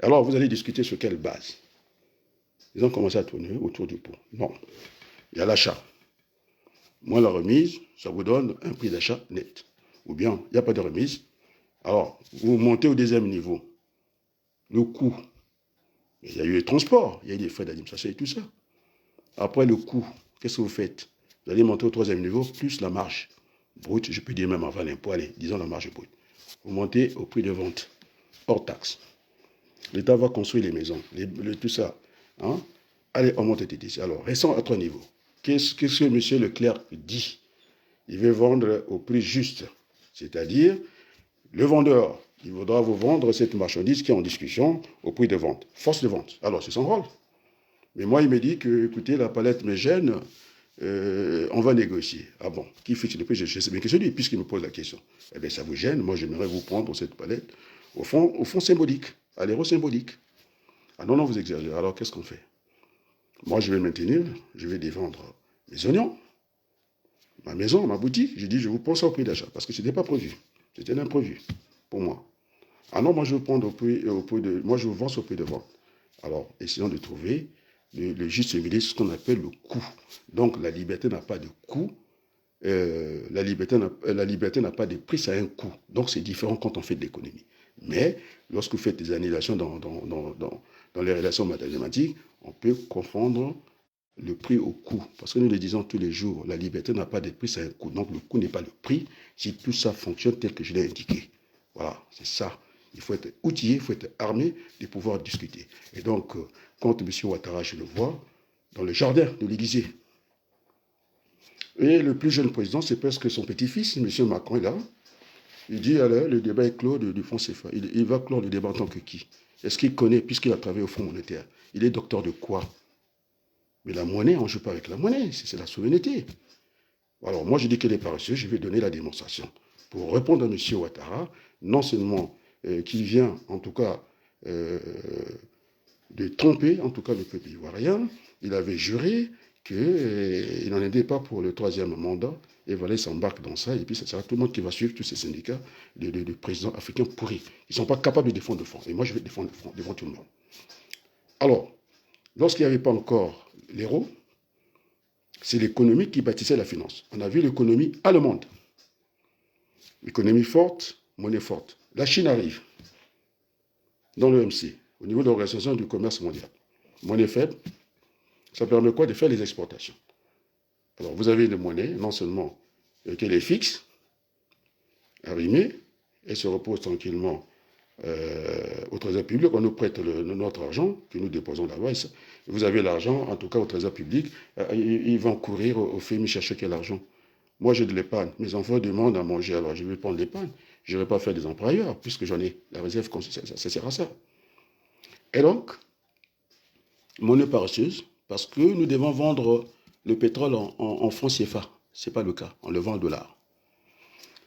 Alors, vous allez discuter sur quelle base? Ils ont commencé à tourner autour du pot. Non. Il y a l'achat. Moins la remise, ça vous donne un prix d'achat net. Ou bien, il n'y a pas de remise. Alors, vous montez au deuxième niveau. Le coût. Il y a eu les transports, il y a eu les frais d'administration et tout ça. Après le coût, qu'est-ce que vous faites? Vous allez monter au troisième niveau, plus la marge brute, je peux dire même avant l'impôt, allez, disons la marge brute. Vous montez au prix de vente, hors taxe. L'État va construire les maisons, tout ça. Hein? Allez, on monte ici. Alors, restons à 3 niveaux. Qu'est-ce que M. Leclerc dit? Il veut vendre au prix juste. C'est-à-dire, le vendeur, il voudra vous vendre cette marchandise qui est en discussion au prix de vente. Force de vente. Alors, c'est son rôle. Mais moi, il me dit que, écoutez, la palette me gêne, on va négocier. Ah bon, qui fixe le prix? Je sais bien que c'est lui, puisqu'il me pose la question. Eh bien, ça vous gêne. Moi, j'aimerais vous prendre cette palette au fond symbolique, à l'euro symbolique. Ah non, non, vous exagérez. Alors, qu'est-ce qu'on fait? Moi, je vais maintenir, je vais défendre mes oignons, ma maison, ma boutique. Je dis, je vous prends ça au prix d'achat, parce que ce n'était pas prévu. C'était l'imprévu pour moi. Ah non, moi, je veux prendre au prix de... Moi, je vous vends au prix de vente. Alors, essayons de trouver le juste milieu, ce qu'on appelle le coût. Donc, la liberté n'a pas de coût. La liberté n'a pas de prix, ça a un coût. Donc, c'est différent quand on fait de l'économie. Mais, lorsque vous faites des annulations dans les relations mathématiques, on peut confondre le prix au coût. Parce que nous le disons tous les jours, la liberté n'a pas de prix, ça a un coût. Donc, le coût n'est pas le prix si tout ça fonctionne tel que je l'ai indiqué. Voilà, c'est ça. Il faut être outillé, il faut être armé de pouvoir discuter. Et donc, quand M. Ouattara, je le vois, dans le jardin de l'Élysée, et le plus jeune président, c'est presque son petit-fils, M. Macron est là. Il dit, alors, le débat est clos du fonds CFA. Il va clore le débat en tant que qui? Est-ce qu'il connaît, puisqu'il a travaillé au Fonds monétaire? Il est docteur de quoi? Mais la monnaie, on ne joue pas avec la monnaie, c'est la souveraineté. Alors, moi, je dis qu'elle est paresseuse, je vais donner la démonstration. Pour répondre à M. Ouattara, non seulement qui vient, en tout cas, de tromper, en tout cas, le peuple ivoirien, il avait juré qu'il n'en était pas pour le 3e mandat, et voilà, il s'embarque dans ça, et puis ça sera tout le monde qui va suivre tous ces syndicats de présidents africains pourris. Ils ne sont pas capables de défendre le front, et moi, je vais défendre le front devant tout le monde. Alors, lorsqu'il n'y avait pas encore l'euro, c'est l'économie qui bâtissait la finance. On a vu l'économie allemande. Économie forte, monnaie forte. La Chine arrive dans l'OMC, au niveau de l'Organisation du commerce mondial. Monnaie faible, ça permet quoi? De faire les exportations. Alors, vous avez une monnaie, non seulement qu'elle est fixe, arrimée, elle se repose tranquillement au Trésor public, on nous prête notre argent, que nous déposons là-bas. Vous avez l'argent, en tout cas au Trésor public, ils vont courir au FMI chercher quel argent. Moi, j'ai de l'épargne. Mes enfants demandent à manger, alors je vais prendre l'épargne. Je ne vais pas faire des emplois ailleurs, puisque j'en ai. La réserve, ça sert à ça. Et donc, monnaie paresseuse, parce que nous devons vendre le pétrole en francs CFA. Ce n'est pas le cas, on le vend en dollars.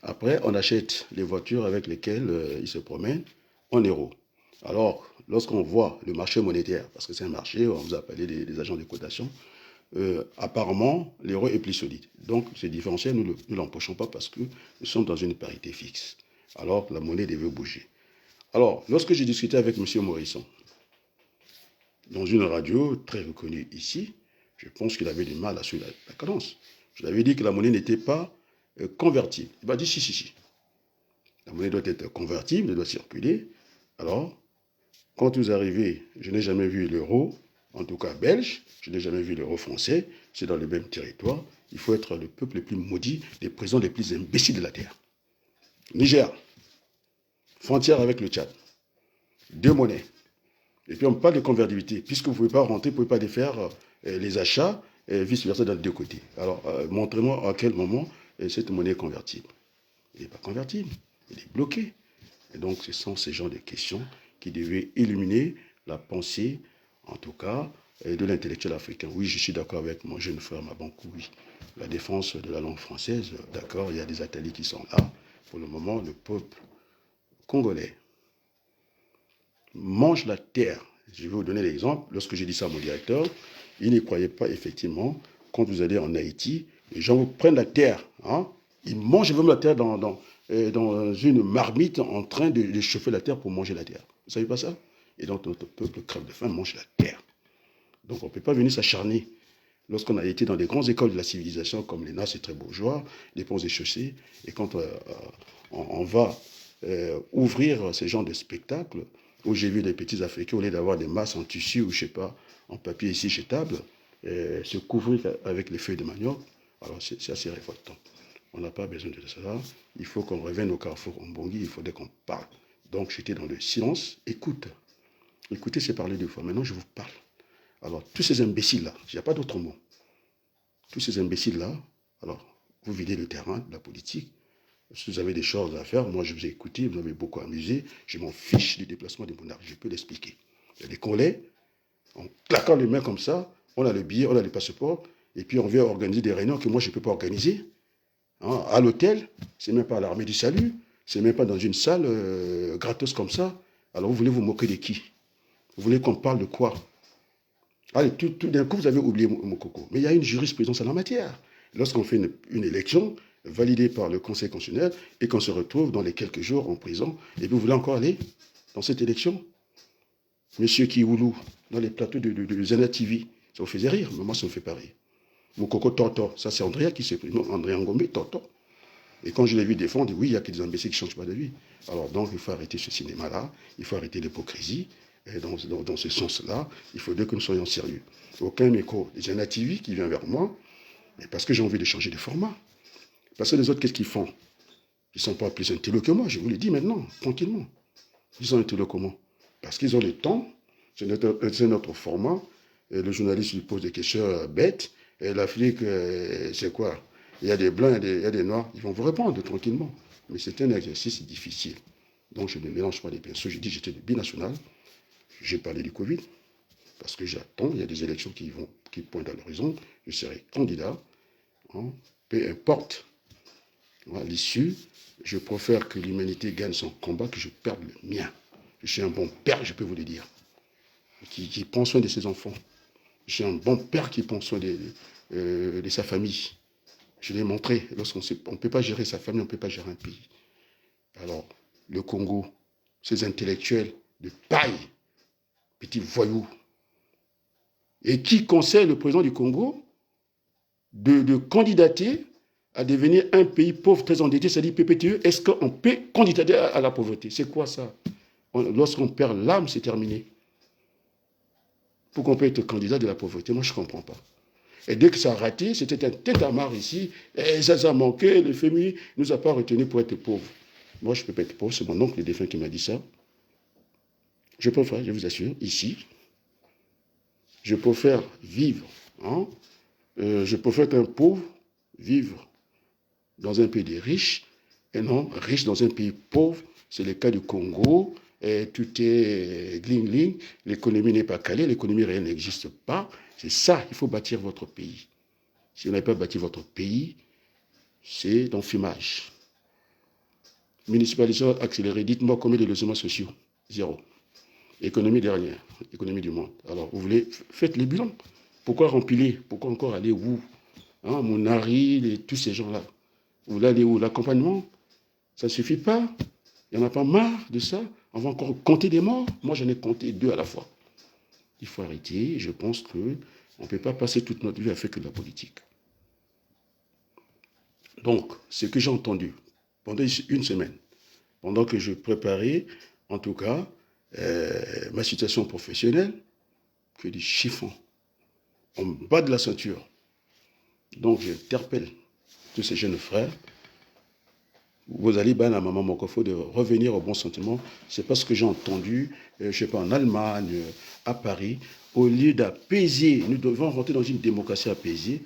Après, on achète les voitures avec lesquelles ils se promènent en euros. Alors, lorsqu'on voit le marché monétaire, parce que c'est un marché, on vous a appelé des agents de cotation, apparemment, l'euro est plus solide. Donc, ce différentiel, nous ne l'empochons pas parce que nous sommes dans une parité fixe. Alors, la monnaie devait bouger. Alors, lorsque j'ai discuté avec M. Morisson, dans une radio très reconnue ici, je pense qu'il avait du mal à suivre la cadence. Je lui avais dit que la monnaie n'était pas convertible. Il m'a dit si. La monnaie doit être convertible, elle doit circuler. Alors, quand vous arrivez, je n'ai jamais vu l'euro, en tout cas belge, je n'ai jamais vu l'euro français, c'est dans le même territoire. Il faut être le peuple le plus maudit, les présidents les plus imbéciles de la terre. Niger, frontière avec le Tchad, 2 monnaies. Et puis on parle de convertibilité, puisque vous ne pouvez pas rentrer, vous ne pouvez pas défaire les achats, et vice-versa dans les 2 côtés. Alors, montrez-moi à quel moment cette monnaie est convertible. Elle n'est pas convertible, elle est bloquée. Et donc, ce sont ces genres de questions qui devaient illuminer la pensée, en tout cas, de l'intellectuel africain. Oui, je suis d'accord avec mon jeune frère Mabankou, oui. La défense de la langue française, d'accord, il y a des ateliers qui sont là. Pour le moment, le peuple congolais mange la terre. Je vais vous donner l'exemple. Lorsque j'ai dit ça à mon directeur, il n'y croyait pas effectivement. Quand vous allez en Haïti, les gens vous prennent la terre. Hein, ils mangent même la terre dans une marmite en train de chauffer la terre pour manger la terre. Vous ne savez pas ça? Et donc notre peuple crève de faim, mange la terre. Donc on ne peut pas venir s'acharner. Lorsqu'on a été dans des grandes écoles de la civilisation, comme l'ENA, c'est très bourgeois, les ponts et chaussées, et quand on va ouvrir ces genres de spectacles, où j'ai vu des petits Africains, au lieu d'avoir des masses en tissu ou je sais pas, en papier ici chez table, se couvrir avec les feuilles de manioc, alors c'est assez révoltant. On n'a pas besoin de cela. Il faut qu'on revienne au carrefour en Bangui, il faudrait qu'on parle. Donc j'étais dans le silence, écoute. Écoutez, c'est parler 2 fois. Maintenant, je vous parle. Alors, tous ces imbéciles-là, il n'y a pas d'autre mot. Tous ces imbéciles-là, alors, vous videz le terrain de la politique. Si vous avez des choses à faire, moi je vous ai écouté, vous m'avez beaucoup amusé. Je m'en fiche du déplacement des monarques, je peux l'expliquer. Il y a des collègues, en claquant les mains comme ça, on a le billet, on a le passeport, et puis on vient organiser des réunions que moi je ne peux pas organiser. Hein, à l'hôtel, c'est même pas à l'armée du salut, c'est même pas dans une salle gratos comme ça. Alors vous voulez vous moquer de qui? Vous voulez qu'on parle de quoi? Allez, tout d'un coup, vous avez oublié Mokoko. Mais il y a une jurisprudence en la matière. Lorsqu'on fait une élection validée par le Conseil constitutionnel et qu'on se retrouve dans les quelques jours en prison, et puis vous voulez encore aller dans cette élection? Monsieur Kiwoulou, dans les plateaux de Zena TV, ça vous faisait rire, mais moi, ça me fait pas rire. Mokoko Toto, ça c'est Andrea qui s'est pris. Non, Andrea Ngombe, Toto. Et quand je l'ai vu défendre, oui, il y a que des imbéciles qui ne changent pas de vie. Alors donc, il faut arrêter ce cinéma-là, il faut arrêter l'hypocrisie. Et dans ce sens-là, il faudrait que nous soyons sérieux. Aucun écho des Zena TV qui vient vers moi, mais parce que j'ai envie de changer de format. Parce que les autres, qu'est-ce qu'ils font? Ils ne sont pas plus intelligents que moi, je vous le dis maintenant, tranquillement. Ils sont intelligents comment? Parce qu'ils ont le temps, c'est notre format, et le journaliste lui pose des questions bêtes, et l'Afrique, c'est quoi? Il y a des blancs, il y a des noirs, ils vont vous répondre tranquillement. Mais c'est un exercice difficile. Donc je ne mélange pas les pinceaux. J'ai dit que j'étais de binational. J'ai parlé du Covid, parce que j'attends, il y a des élections qui pointent à l'horizon, je serai candidat, hein, peu importe l'issue, je préfère que l'humanité gagne son combat, que je perde le mien. Je suis un bon père, je peux vous le dire, qui prend soin de ses enfants. Je suis un bon père qui prend soin de sa famille. Je l'ai montré, lorsqu'on ne peut pas gérer sa famille, on ne peut pas gérer un pays. Alors, le Congo, ces intellectuels de paille, petits voyous, et qui conseille le président du Congo de candidater à devenir un pays pauvre, très endetté, c'est-à-dire PPTE, est-ce qu'on peut candidater à la pauvreté? C'est quoi ça? Lorsqu'on perd l'âme, c'est terminé. Pourquoi on peut être candidat de la pauvreté? Moi, je ne comprends pas. Et dès que ça a raté, c'était un tintamarre ici, et ça a manqué, le FMI ne nous a pas retenus pour être pauvres. Moi, je ne peux pas être pauvre, c'est mon oncle le défunt qui m'a dit ça. Je préfère, je vous assure, ici, je préfère vivre, hein, je préfère être un pauvre, vivre dans un pays de riches, et non riche dans un pays pauvre. C'est le cas du Congo, et tout est gling-gling, l'économie n'est pas calée, l'économie réelle n'existe pas. C'est ça, il faut bâtir votre pays. Si vous n'avez pas bâti votre pays, c'est d'enfumage. Municipalisation accélérée, dites-moi combien de logements sociaux? Zéro. Économie dernière, économie du monde. Alors, vous voulez, faites les bilans. Pourquoi remplir? Pourquoi encore aller où, hein, Mounari, tous ces gens-là. Vous voulez aller où? L'accompagnement? Ça ne suffit pas. Il n'y en a pas marre de ça. On va encore compter des morts. Moi, j'en ai compté 2 à la fois. Il faut arrêter. Je pense qu'on ne peut pas passer toute notre vie à faire que de la politique. Donc, ce que j'ai entendu pendant une semaine, pendant que je préparais, en tout cas, ma situation professionnelle, que des chiffons en bas de la ceinture. Donc, j'interpelle tous ces jeunes frères. Vous allez, ben, à maman Mokofo, de revenir au bon sentiment. C'est parce que j'ai entendu, je ne sais pas, en Allemagne, à Paris, au lieu d'apaiser, nous devons rentrer dans une démocratie apaisée,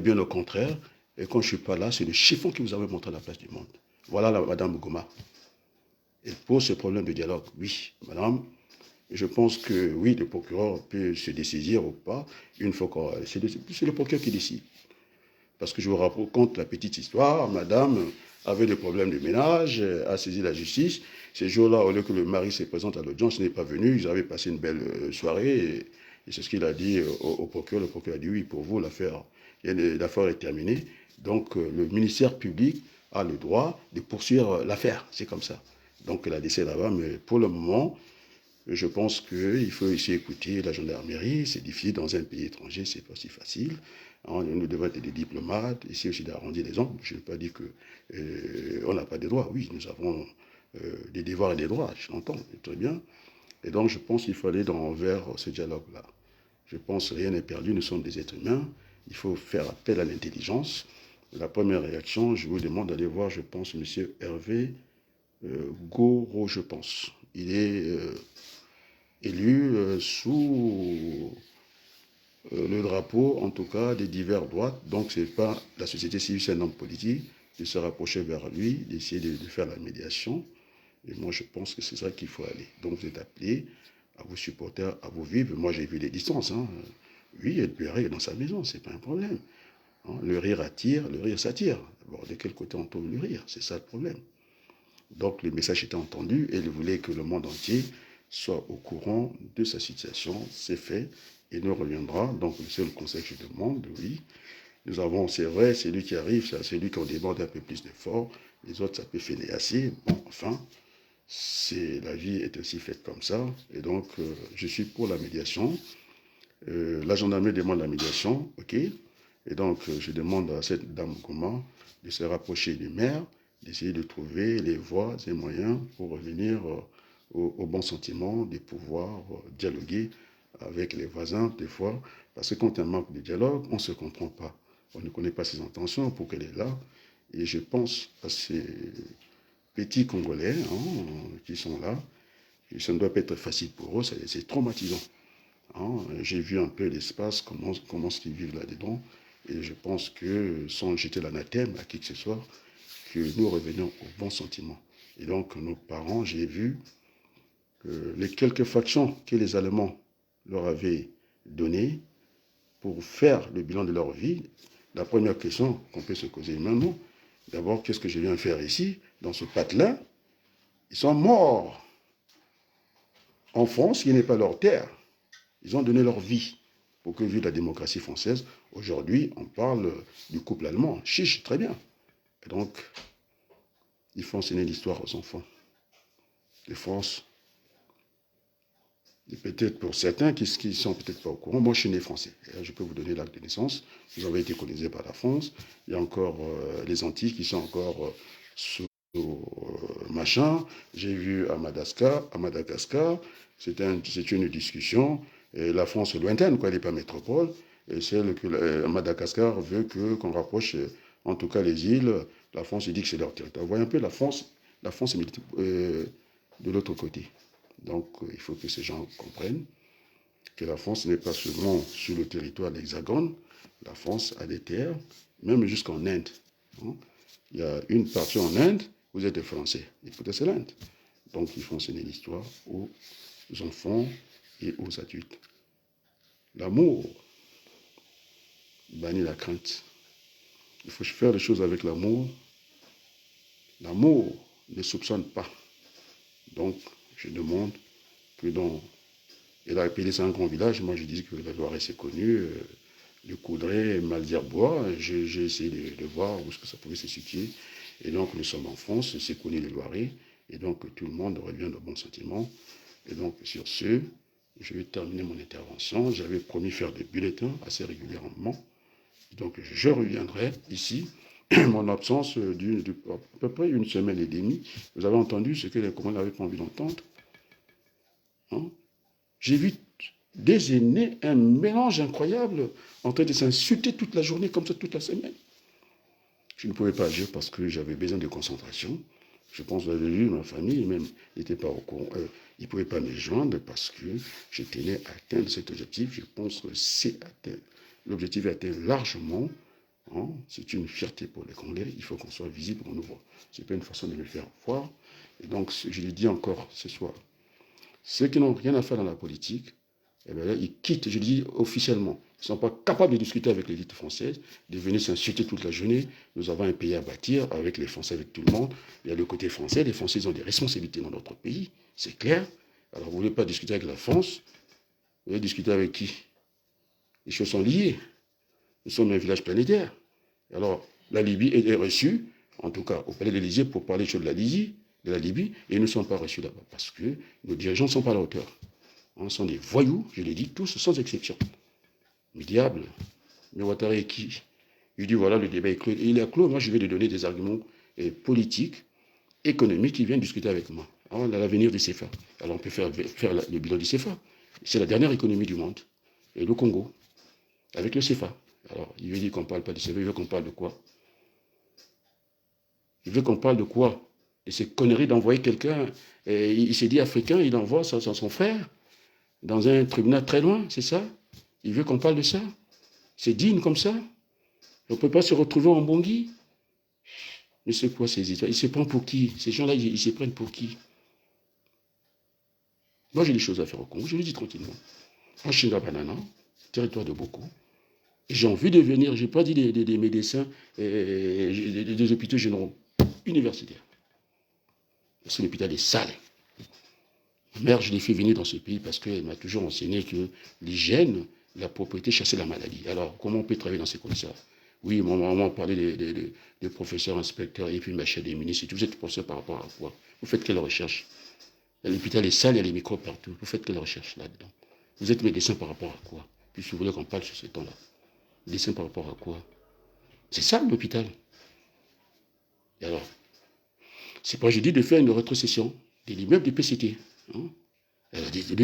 bien au contraire. Et quand je ne suis pas là, c'est le chiffon qui vous avait montré à la place du monde. Voilà la Madame Goma. Elle pose ce problème de dialogue. Oui, madame, je pense que oui, le procureur peut se dessaisir ou pas. Une fois que c'est le procureur qui décide. Parce que je vous raconte la petite histoire. Madame avait des problèmes de ménage, a saisi la justice. Ces jours-là, au lieu que le mari se présente à l'audience, il n'est pas venu. Ils avaient passé une belle soirée. Et c'est ce qu'il a dit au procureur. Le procureur a dit oui, pour vous, l'affaire est terminée. Donc, le ministère public a le droit de poursuivre l'affaire. C'est comme ça. Donc, elle a décidé là-bas. Mais pour le moment, je pense qu'il faut ici écouter la gendarmerie. C'est difficile dans un pays étranger, c'est pas si facile. Nous devons être des diplomates, essayer aussi d'arrondir les angles. Je ne veux pas dire qu'on n'a pas de droits. Oui, nous avons des devoirs et des droits, je l'entends, très bien. Et donc, je pense qu'il faut aller vers ce dialogue-là. Je pense que rien n'est perdu, nous sommes des êtres humains. Il faut faire appel à l'intelligence. La première réaction, je vous demande d'aller voir, je pense, M. Hervé Goro, je pense. Il est élu sous le drapeau, en tout cas, des divers droites. Donc, ce n'est pas la société civile, c'est un homme politique, de se rapprocher vers lui, d'essayer de faire la médiation. Et moi, je pense que c'est ça qu'il faut aller. Donc, vous êtes appelés à vos supporters, à vous vivre. Moi, j'ai vu les distances. Hein. Oui, elle peut rire dans sa maison, c'est pas un problème. Hein. Le rire attire, le rire s'attire. D'abord, de quel côté on tombe le rire? C'est ça le problème. Donc, le message était entendu et il voulait que le monde entier soit au courant de sa situation. C'est fait. Il nous reviendra. Donc, le seul conseil que je demande, oui, nous avons, c'est vrai, c'est lui qui arrive, c'est lui qui en demande un peu plus d'efforts. Les autres, ça peut finir assez. Bon, enfin, la vie est aussi faite comme ça. Et donc, je suis pour la médiation. La gendarmerie demande la médiation, ok. Et donc, je demande à cette dame Goma de se rapprocher du maire, d'essayer de trouver les voies et moyens pour revenir au bon sentiment, de pouvoir dialoguer avec les voisins, des fois, parce que quand il y a un manque de dialogue, on ne se comprend pas. On ne connaît pas ses intentions pour qu'elle est là. Et je pense à ces petits Congolais qui sont là. Et ça ne doit pas être facile pour eux, c'est traumatisant. Hein. J'ai vu un peu l'espace, comment ils vivent là-dedans. Et je pense que, sans jeter l'anathème à qui que ce soit, que nous revenons au bon sentiment. Et donc, nos parents, j'ai vu les quelques factions que les Allemands leur avaient données pour faire le bilan de leur vie. La première question qu'on peut se poser maintenant, d'abord, qu'est-ce que je viens faire ici, dans ce patelin? Ils sont morts en France, qui n'est pas leur terre. Ils ont donné leur vie pour que, vu la démocratie française, aujourd'hui, on parle du couple allemand. Chiche, très bien. Et donc, il faut enseigner l'histoire aux enfants de France. Et peut-être pour certains qui ne sont peut-être pas au courant, moi je suis né français. Et là, je peux vous donner l'acte de naissance. Vous avez été colonisé par la France. Il y a encore les Antilles qui sont encore sous machin. J'ai vu à Madagascar, c'est une discussion. Et la France est lointaine, quoi, elle n'est pas métropole. Et celle que Madagascar veut qu'on rapproche, en tout cas les îles. La France dit que c'est leur territoire. Vous voyez un peu, la France est de l'autre côté. Donc, il faut que ces gens comprennent que la France n'est pas seulement sur le territoire de l'Hexagone. La France a des terres, même jusqu'en Inde. Il y a une partie en Inde, vous êtes des Français. Et peut-être c'est l'Inde. Donc, il faut enseigner l'histoire aux enfants et aux adultes. L'amour bannit la crainte. Il faut faire les choses avec l'amour. L'amour ne soupçonne pas. Donc, je demande que dans... Il a appelé ça un grand village. Moi, je dis que la Loire c'est connu. Le Coudray, Maldière-Bois. J'ai essayé de voir où est-ce que ça pouvait se situer. Et donc, nous sommes en France, c'est connu le Loiret. Et donc, tout le monde revient de bons sentiments. Et donc, sur ce, je vais terminer mon intervention. J'avais promis faire des bulletins assez régulièrement. Donc, je reviendrai ici. Mon absence à peu près une semaine et demie. Vous avez entendu ce que les Comores n'avaient pas envie d'entendre. Hein? J'ai vu des aînés, un mélange incroyable, en train de s'insulter toute la journée, comme ça, toute la semaine. Je ne pouvais pas agir parce que j'avais besoin de concentration. Je pense que vous avez vu, ma famille même n'était pas au courant. Ils ne pouvaient pas me joindre parce que je tenais à atteindre cet objectif. Je pense que c'est atteint. L'objectif est atteint largement. Hein? C'est une fierté pour les Congolais. Il faut qu'on soit visible, qu'on nous voit. Ce n'est pas une façon de me faire voir. Et donc, je le dis encore ce soir. Ceux qui n'ont rien à faire dans la politique, eh bien là, ils quittent, je le dis officiellement. Ils ne sont pas capables de discuter avec l'élite française, de venir s'insulter toute la journée. Nous avons un pays à bâtir avec les Français, avec tout le monde. Il y a le côté français. Les Français ont des responsabilités dans notre pays. C'est clair. Alors, vous ne voulez pas discuter avec la France. Vous voulez discuter avec qui? Les choses sont liées. Nous sommes un village planétaire. Alors, la Libye est reçue, en tout cas au palais de l'Élysée, pour parler de la Libye, et ils ne sont pas reçus là-bas parce que nos dirigeants ne sont pas à la hauteur. Ce sont des voyous, je l'ai dit, tous sans exception. Mais diable, mais Ouattara est qui? Il dit voilà, le débat est clos. Il est clos, moi je vais lui donner des arguments politiques, économiques, il vient discuter avec moi. Alors, on a l'avenir du CFA. Alors on peut faire le bilan du CFA. C'est la dernière économie du monde. Et le Congo, avec le CFA. Alors, il veut dire qu'on ne parle pas du CFA, il veut qu'on parle de quoi? Il veut qu'on parle de quoi? Et ces conneries d'envoyer quelqu'un, il s'est dit africain, il envoie son frère dans un tribunal très loin, c'est ça? Il veut qu'on parle de ça? C'est digne comme ça? On ne peut pas se retrouver en Bangui? Mais c'est quoi ces histoires? Ils se prennent pour qui? Ces gens-là, ils se prennent pour qui? Moi, j'ai des choses à faire au Congo, je le dis tranquillement. En Chinga Banana, territoire de beaucoup. J'ai envie de venir, je n'ai pas dit des médecins, des hôpitaux généraux, universitaires. Parce que l'hôpital est sale. Ma mère, je l'ai fait venir dans ce pays parce qu'elle m'a toujours enseigné que l'hygiène, la propriété chassait la maladie. Alors, comment on peut travailler dans ces conditions? Oui, mon maman parlait des professeurs, inspecteurs, et puis ma chère des ministres. Vous êtes professeur par rapport à quoi? Vous faites quelle recherche? L'hôpital est sale, il y a les microbes partout. Vous faites quelle recherche là-dedans? Vous êtes médecin par rapport à quoi? Puis si vous voulez qu'on parle sur ce temps-là. Médecin par rapport à quoi? C'est ça l'hôpital. Et alors, c'est pas je dis de faire une rétrocession de l'immeuble du PCT. Hein?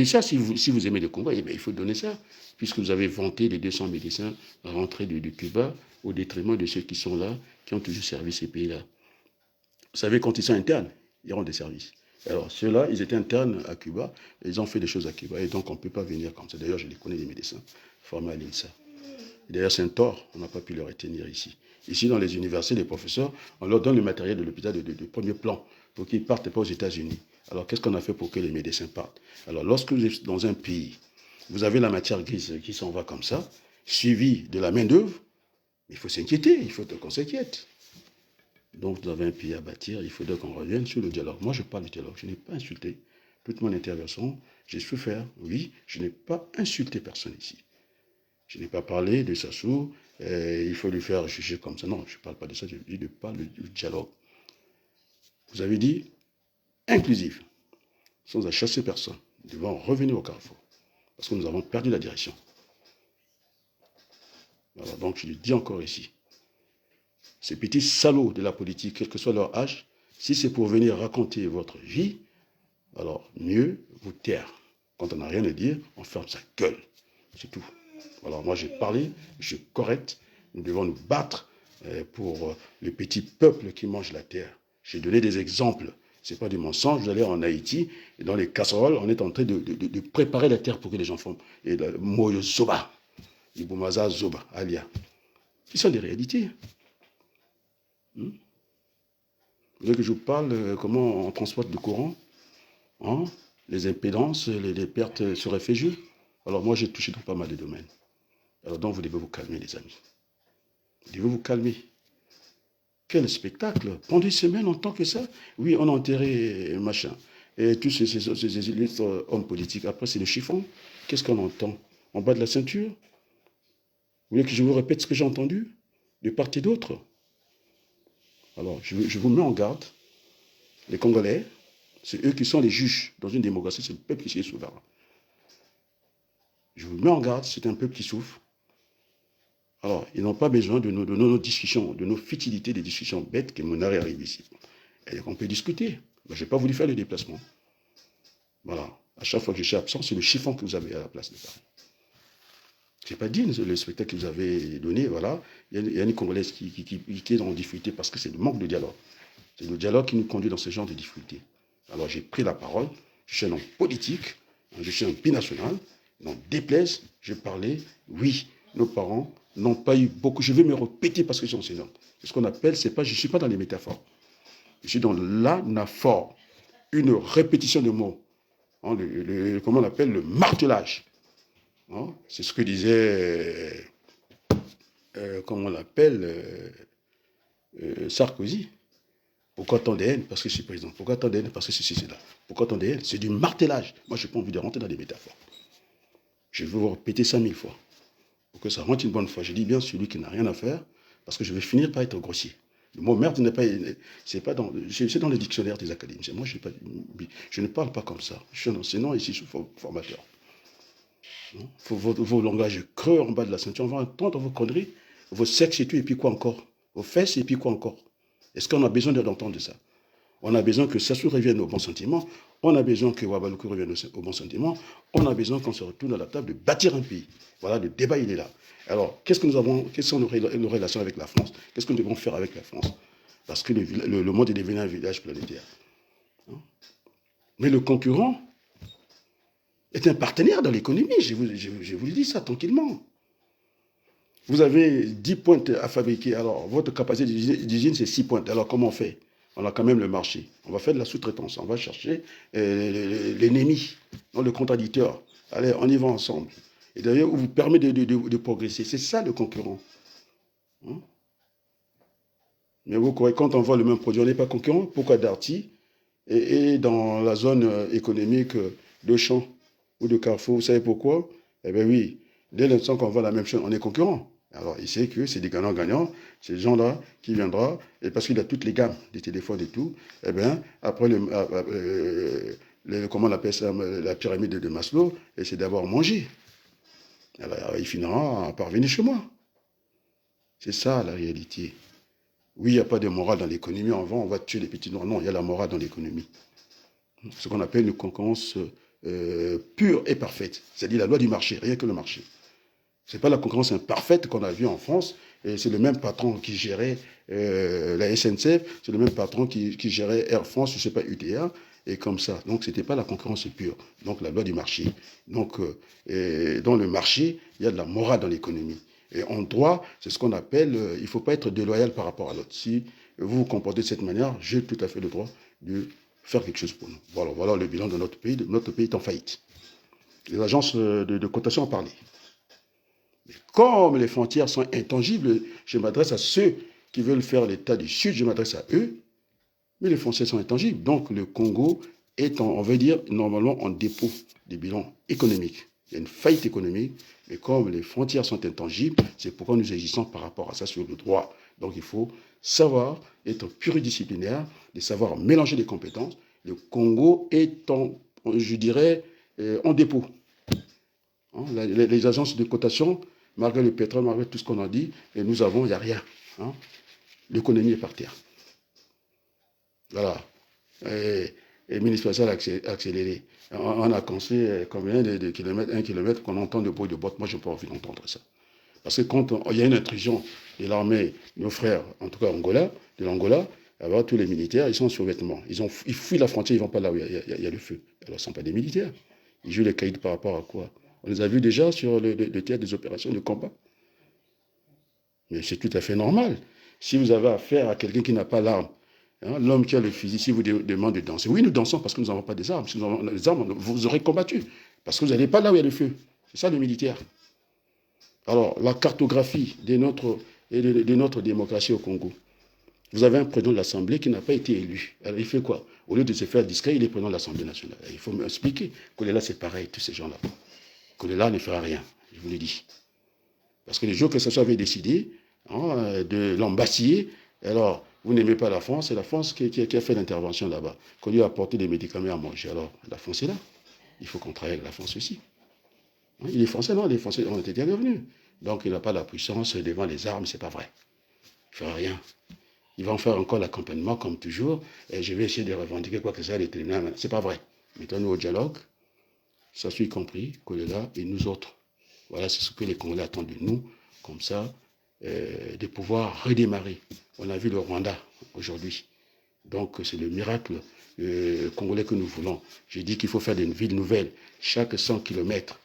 Ça, si vous aimez le combat, eh bien, il faut donner ça, puisque vous avez vanté les 200 médecins rentrés de Cuba au détriment de ceux qui sont là, qui ont toujours servi ces pays-là. Vous savez, quand ils sont internes, ils rendent des services. Alors, ceux-là, ils étaient internes à Cuba, et ils ont fait des choses à Cuba, et donc on ne peut pas venir comme ça. D'ailleurs, je les connais, des médecins formés à l'INSA. D'ailleurs, c'est un tort, on n'a pas pu les retenir ici. Ici, dans les universités, les professeurs, on leur donne le matériel de l'hôpital de premier plan pour qu'ils ne partent pas aux États-Unis. Alors, qu'est-ce qu'on a fait pour que les médecins partent? Alors, lorsque vous êtes dans un pays, vous avez la matière grise qui s'en va comme ça, suivie de la main-d'œuvre, il faut s'inquiéter, il faut qu'on s'inquiète. Donc, vous avez un pays à bâtir, il faudrait qu'on revienne sur le dialogue. Moi, je parle du dialogue, je n'ai pas insulté. Toute mon intervention, j'ai souffert, oui, je n'ai pas insulté personne ici. Je n'ai pas parlé de Sassou, il faut lui faire juger comme ça. Non, je ne parle pas de ça, je dis de parler du dialogue. Vous avez dit inclusif, sans chasser personne. Nous devons revenir au carrefour, parce que nous avons perdu la direction. Alors, donc, je le dis encore ici. Ces petits salauds de la politique, quel que soit leur âge, si c'est pour venir raconter votre vie, alors mieux vous taire. Quand on n'a rien à dire, on ferme sa gueule. C'est tout. Alors moi j'ai parlé, je suis correct, nous devons nous battre pour le petit peuple qui mange la terre. J'ai donné des exemples Ce n'est pas du mensonge. Vous allez en Haïti, et dans les casseroles, on est en train de préparer la terre pour que les gens font. Et le Moyo Zoba, Ibumaza Zoba, Alia. Ce sont des réalités. Vous voulez que je vous parle comment on transporte le courant, hein, les impédances, les pertes sur FGE. Alors moi, j'ai touché dans pas mal de domaines. Alors donc, vous devez vous calmer, les amis. Vous devez vous calmer. Quel spectacle! Pendant une semaine, en tant que ça, oui, on a enterré machin. Et tous ces illustres hommes politiques. Après, c'est le chiffon. Qu'est-ce qu'on entend? En bas de la ceinture? Vous voulez que je vous répète ce que j'ai entendu de part et d'autre? Alors, je vous mets en garde. Les Congolais, c'est eux qui sont les juges. Dans une démocratie, c'est le peuple qui est souverain. Je vous mets en garde, c'est un peuple qui souffre. Alors, ils n'ont pas besoin de nos discussions, de nos futilités, des discussions bêtes que Monaré arrive ici. Et on peut discuter. Mais je n'ai pas voulu faire le déplacement. Voilà. À chaque fois que je suis absent, c'est le chiffon que vous avez à la place de Paris. Ce n'est pas digne, le spectacle que vous avez donné. Voilà. Il y a une Congolaise qui est en difficulté parce que c'est le manque de dialogue. C'est le dialogue qui nous conduit dans ce genre de difficultés. Alors, j'ai pris la parole. Je suis un homme politique. Je suis un binational. Donc, déplaise, je parlais. Oui, nos parents n'ont pas eu beaucoup. Je vais me répéter parce que je suis enseignant. C'est ce qu'on appelle, je ne suis pas dans les métaphores. Je suis dans l'anaphore. Une répétition de mots. Hein, comment on appelle? Le martelage. Hein, c'est ce que disait, comment on l'appelle, Sarkozy. Pourquoi tant de haine? Parce que je suis président. Pourquoi tant de haine? Parce que ceci, c'est là. Pourquoi tant de haine? C'est du martelage. Moi, je n'ai pas envie de rentrer dans des métaphores. Je vais vous répéter 5000 fois. Pour que ça rentre une bonne fois. Je dis bien celui qui n'a rien à faire, parce que je vais finir par être grossier. Le mot merde n'est pas, c'est dans le dictionnaire des académiciens. Moi, je ne parle pas comme ça. Je suis un enseignant ici, je suis formateur. Vos langages creux en bas de la ceinture, on va entendre vos conneries, vos sexes et tout, et puis quoi encore? Vos fesses et puis quoi encore? Est-ce qu'on a besoin d'entendre ça? On a besoin que Sassou revienne au bon sentiment. On a besoin que Ouagadougou revienne au bon sentiment. On a besoin qu'on se retourne à la table de bâtir un pays. Voilà, le débat, il est là. Alors, quelles sont nos relations avec la France? Qu'est-ce que nous devons faire avec la France? Parce que le monde est devenu un village planétaire. Mais le concurrent est un partenaire dans l'économie. Je vous le dis ça tranquillement. Vous avez 10 pointes à fabriquer. Alors, votre capacité d'usine, c'est 6 pointes. Alors, comment on fait? On a quand même le marché. On va faire de la sous-traitance. On va chercher l'ennemi, le contradicteur. Allez, on y va ensemble. Et d'ailleurs, vous permet de progresser. C'est ça le concurrent. Hein? Mais vous croyez, quand on voit le même produit, on n'est pas concurrent? Pourquoi Darty et dans la zone économique d'Auchan ou de Carrefour, vous savez pourquoi? Eh bien oui, dès l'instant qu'on voit la même chose, on est concurrent. Alors, il sait que c'est des gagnants-gagnants, ces gens-là qui viendront, et parce qu'il a toutes les gammes des téléphones et tout, eh bien, après, comment on appelle ça, la pyramide de Maslow, et c'est d'avoir mangé. Alors, il finira par venir chez moi. C'est ça, la réalité. Oui, il n'y a pas de morale dans l'économie, on va tuer les petits noirs. Non, il y a la morale dans l'économie. Ce qu'on appelle une concurrence pure et parfaite, c'est-à-dire la loi du marché, rien que le marché. Ce n'est pas la concurrence imparfaite qu'on a vue en France. C'est le même patron qui gérait la SNCF, c'est le même patron qui gérait Air France, je ne sais pas, UTA, et comme ça. Donc, ce n'était pas la concurrence pure. Donc, la loi du marché. Donc, dans le marché, il y a de la morale dans l'économie. Et en droit, c'est ce qu'on appelle, il ne faut pas être déloyal par rapport à l'autre. Si vous vous comportez de cette manière, j'ai tout à fait le droit de faire quelque chose pour nous. Voilà le bilan de notre pays. Notre pays est en faillite. Les agences de cotation ont parlé. Comme les frontières sont intangibles, je m'adresse à ceux qui veulent faire l'État du Sud, je m'adresse à eux, mais les frontières sont intangibles. Donc le Congo est, on va dire, normalement en dépôt des bilans économiques. Il y a une faillite économique, mais comme les frontières sont intangibles, c'est pourquoi nous agissons par rapport à ça sur le droit. Donc il faut savoir être pluridisciplinaire, de savoir mélanger les compétences. Le Congo est je dirais, en dépôt. Les agences de cotation, malgré le pétrole, malgré tout ce qu'on a dit, et nous avons, il n'y a rien. Hein. L'économie est par terre. Voilà. Et le ministre spatial a accéléré. On a construit combien de kilomètres, 1 kilomètre, qu'on entend de bruit de bottes. Moi, je n'ai pas envie d'entendre ça. Parce que quand il y a une intrusion de l'armée, nos frères, en tout cas de l'Angola, Alors, tous les militaires, ils sont en survêtement. Ils fuient la frontière, ils ne vont pas là où il y a le feu. Alors, ce ne sont pas des militaires. Ils jouent les caïds par rapport à quoi? On les a vus déjà sur le théâtre des opérations de combat. Mais c'est tout à fait normal. Si vous avez affaire à quelqu'un qui n'a pas l'arme, hein, l'homme qui a le fusil, si vous demandez de danser, oui, nous dansons parce que nous n'avons pas des armes. Si nous avons des armes, vous aurez combattu. Parce que vous n'allez pas là où il y a le feu. C'est ça le militaire. Alors, la cartographie de notre démocratie au Congo. Vous avez un président de l'Assemblée qui n'a pas été élu. Alors, il fait quoi? Au lieu de se faire discret, il est président de l'Assemblée nationale. Il faut m'expliquer. Kolela, c'est pareil, tous ces gens-là. Kolela ne fera rien, je vous l'ai dit. Parce que le jour que Sacha avait décidé de l'embasiller, alors, vous n'aimez pas la France, c'est la France qui a fait l'intervention là-bas, qu'on lui a apporté des médicaments à manger. Alors, la France est là. Il faut qu'on travaille avec la France aussi. Il est français, non? Les Français ont été intervenus. Donc, il n'a pas la puissance devant les armes, c'est pas vrai. Il ne fera rien. Il va en faire encore l'accompagnement, comme toujours, et je vais essayer de revendiquer quoi que ce soit les tribunaux. C'est pas vrai. Mettons-nous au dialogue, ça suit compris, Kolela et nous autres. Voilà, c'est ce que les Congolais attendent de nous, comme ça, de pouvoir redémarrer. On a vu le Rwanda aujourd'hui. Donc, c'est le miracle congolais que nous voulons. J'ai dit qu'il faut faire des villes nouvelles. Chaque 100 km,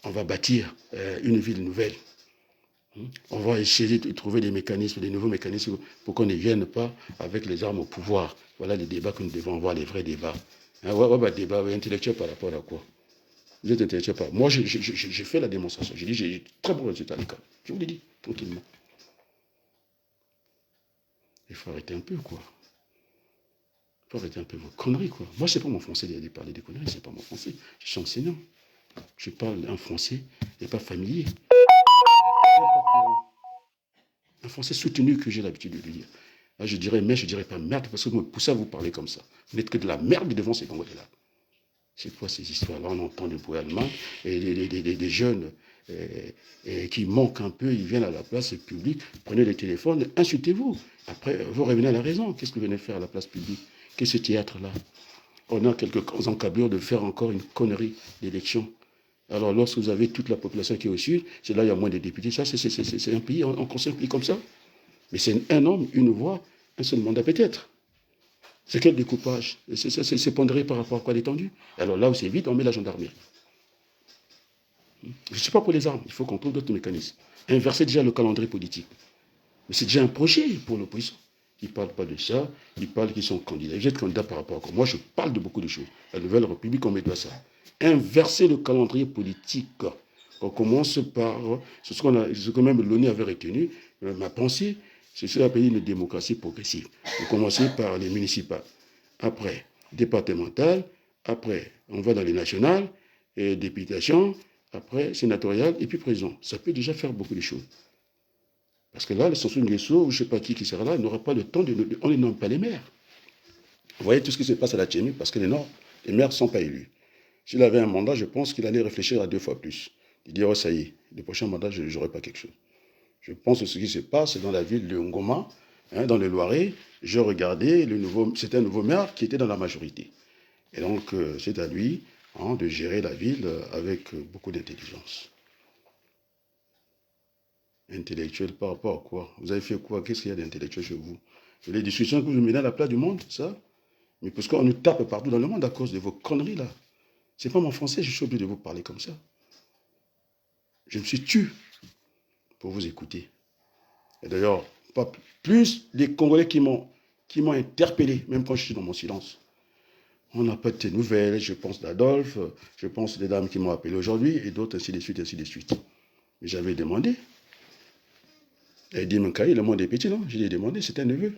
on va bâtir une ville nouvelle. On va essayer de trouver des mécanismes, des nouveaux mécanismes pour qu'on ne vienne pas avec les armes au pouvoir. Voilà les débats que nous devons avoir, les vrais débats. Débat intellectuel par rapport à quoi? Vous êtes intellectuel par... Moi, j'ai fait la démonstration. J'ai dit, j'ai très bon résultat à l'école. Je vous l'ai dit, tranquillement. Il faut arrêter un peu, quoi. Il faut arrêter un peu vos conneries, quoi. Moi, c'est pas mon français de parler des conneries, c'est pas mon français. Je suis enseignant. Je parle un français et pas familier. Un français soutenu que j'ai l'habitude de dire. Là, je dirais mais, je dirais pas merde, parce que vous me poussez à vous parler comme ça. Vous n'êtes que de la merde devant ces Congolais-là. C'est quoi ces histoires-là? On entend des bruits allemands et des jeunes qui manquent un peu, ils viennent à la place publique, prenez le téléphone, insultez-vous. Après, vous revenez à la raison. Qu'est-ce que vous venez faire à la place publique? Qu'est-ce que ce théâtre-là? On a quelques encablures de faire encore une connerie d'élection. Alors, lorsque vous avez toute la population qui est au sud, c'est là qu'il y a moins de députés. Ça, c'est un pays, on construit un pays comme ça. Mais c'est un homme, une voix, un seul mandat peut-être. C'est quel découpage? C'est pondéré par rapport à quoi l'étendue? Alors là où c'est vide, on met la gendarmerie. Je ne suis pas pour les armes, il faut qu'on trouve d'autres mécanismes. Inverser déjà le calendrier politique. Mais c'est déjà un projet pour l'opposition. Ils ne parlent pas de ça, ils parlent qu'ils sont candidats. Vous êtes candidat par rapport à quoi? Moi, je parle de beaucoup de choses. La Nouvelle République, on met doit ça. Inverser le calendrier politique. On commence par ce que même l'ONU avait retenu, ma pensée, c'est ce qu'on appelle une démocratie progressive. On commence par les municipales, après départementales, après on va dans les nationales, et députation, après sénatorial, et puis président. Ça peut déjà faire beaucoup de choses. Parce que là, le Sassou Nguesso, ou je ne sais pas qui sera là, n'aura pas le temps on ne nomme pas les maires. Vous voyez tout ce qui se passe à la Tchénie, parce que les maires ne sont pas élus. S'il avait un mandat, je pense qu'il allait réfléchir à 2 fois plus. Il dirait, oh, ça y est, le prochain mandat, je n'aurai pas quelque chose. Je pense que ce qui se passe dans la ville de Ngoma, dans le Loiret, je regardais, c'était un nouveau maire qui était dans la majorité. Et donc, c'est à lui de gérer la ville avec beaucoup d'intelligence. Intellectuel par rapport à quoi? Vous avez fait quoi? Qu'est-ce qu'il y a d'intellectuel chez vous? Les discussions que vous menez à la place du monde, ça? Mais parce qu'on nous tape partout dans le monde à cause de vos conneries, là. C'est pas mon français, je suis obligé de vous parler comme ça. Je me suis tué pour vous écouter. Et d'ailleurs, pas plus les Congolais qui m'ont interpellé, même quand je suis dans mon silence. On n'a pas de nouvelles, je pense d'Adolphe, je pense des dames qui m'ont appelé aujourd'hui, et d'autres, ainsi de suite, ainsi de suite. Mais j'avais demandé. Elle dit, le monde est petit, non? Je lui ai demandé, c'est un neveu.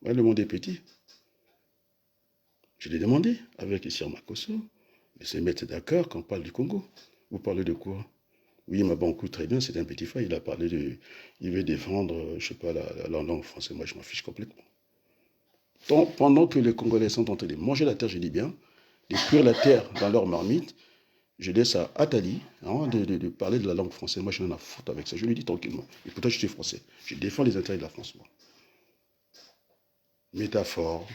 Ouais, le monde est petit. Je l'ai demandé, avec Issir Makosso, de se mettre d'accord quand on parle du Congo. Vous parlez de quoi? Oui, ma banque très bien, c'est un petit frère, il a parlé de... Il veut défendre, je ne sais pas, la langue française, moi je m'en fiche complètement. Donc, pendant que les Congolais sont en train de manger la terre, je dis bien, de cuire la terre dans leur marmite, je laisse à Attali de parler de la langue française. Moi, je n'en ai à foutre avec ça. Je lui dis tranquillement. Et pourtant, je suis français. Je défends les intérêts de la France. Moi. Métaphore,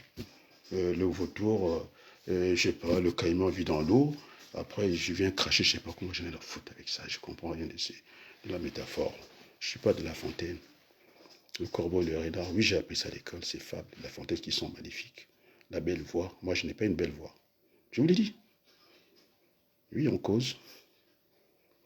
le vautour, je sais pas, le caïman vit dans l'eau. Après, je viens cracher, je sais pas comment j'en ai à foutre avec ça. Je comprends rien de la métaphore. Je suis pas de La Fontaine. Le corbeau, le renard. Oui, j'ai appris ça à l'école, ces fables, La Fontaine qui sont magnifiques. La belle voix. Moi, je n'ai pas une belle voix. Je vous l'ai dit. Oui, on cause.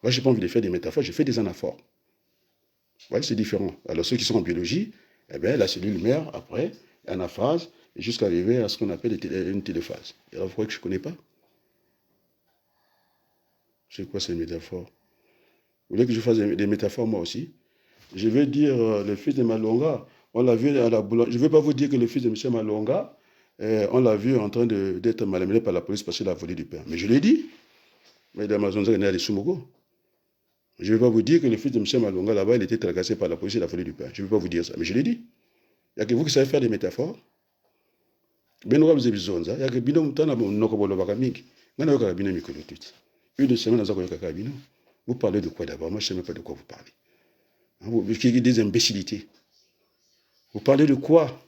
Moi, je n'ai pas envie de faire des métaphores, je fais des anaphores. Vous voyez, c'est différent. Alors, ceux qui sont en biologie, eh bien, la cellule mère, après, anaphase, et jusqu'à arriver à ce qu'on appelle une téléphase. Et alors, vous croyez que je ne connais pas? C'est quoi ces métaphores? Vous voulez que je fasse des métaphores moi aussi? Je vais dire le fils de Malonga, on l'a vu à la boulangerie. Je ne vais pas vous dire que le fils de M. Malonga, on l'a vu en train d'être malmené par la police parce qu'il a volé du pain. Mais je l'ai dit. Mais dans ma zone, il y a des Sumogo. Je ne vais pas vous dire que le fils de M. Malonga, là-bas, il était tracassé par la police, il a volé du pain. Je ne vais pas vous dire ça. Mais je l'ai dit. Il n'y a que vous qui savez faire des métaphores. Benoît vous avez besoin, il y a que Bino Moutana, Nokobolo Bakamik. Une semaine, vous parlez de quoi d'abord? Moi, je ne sais même pas de quoi vous parlez. Vous dites des imbécilités. Vous parlez de quoi?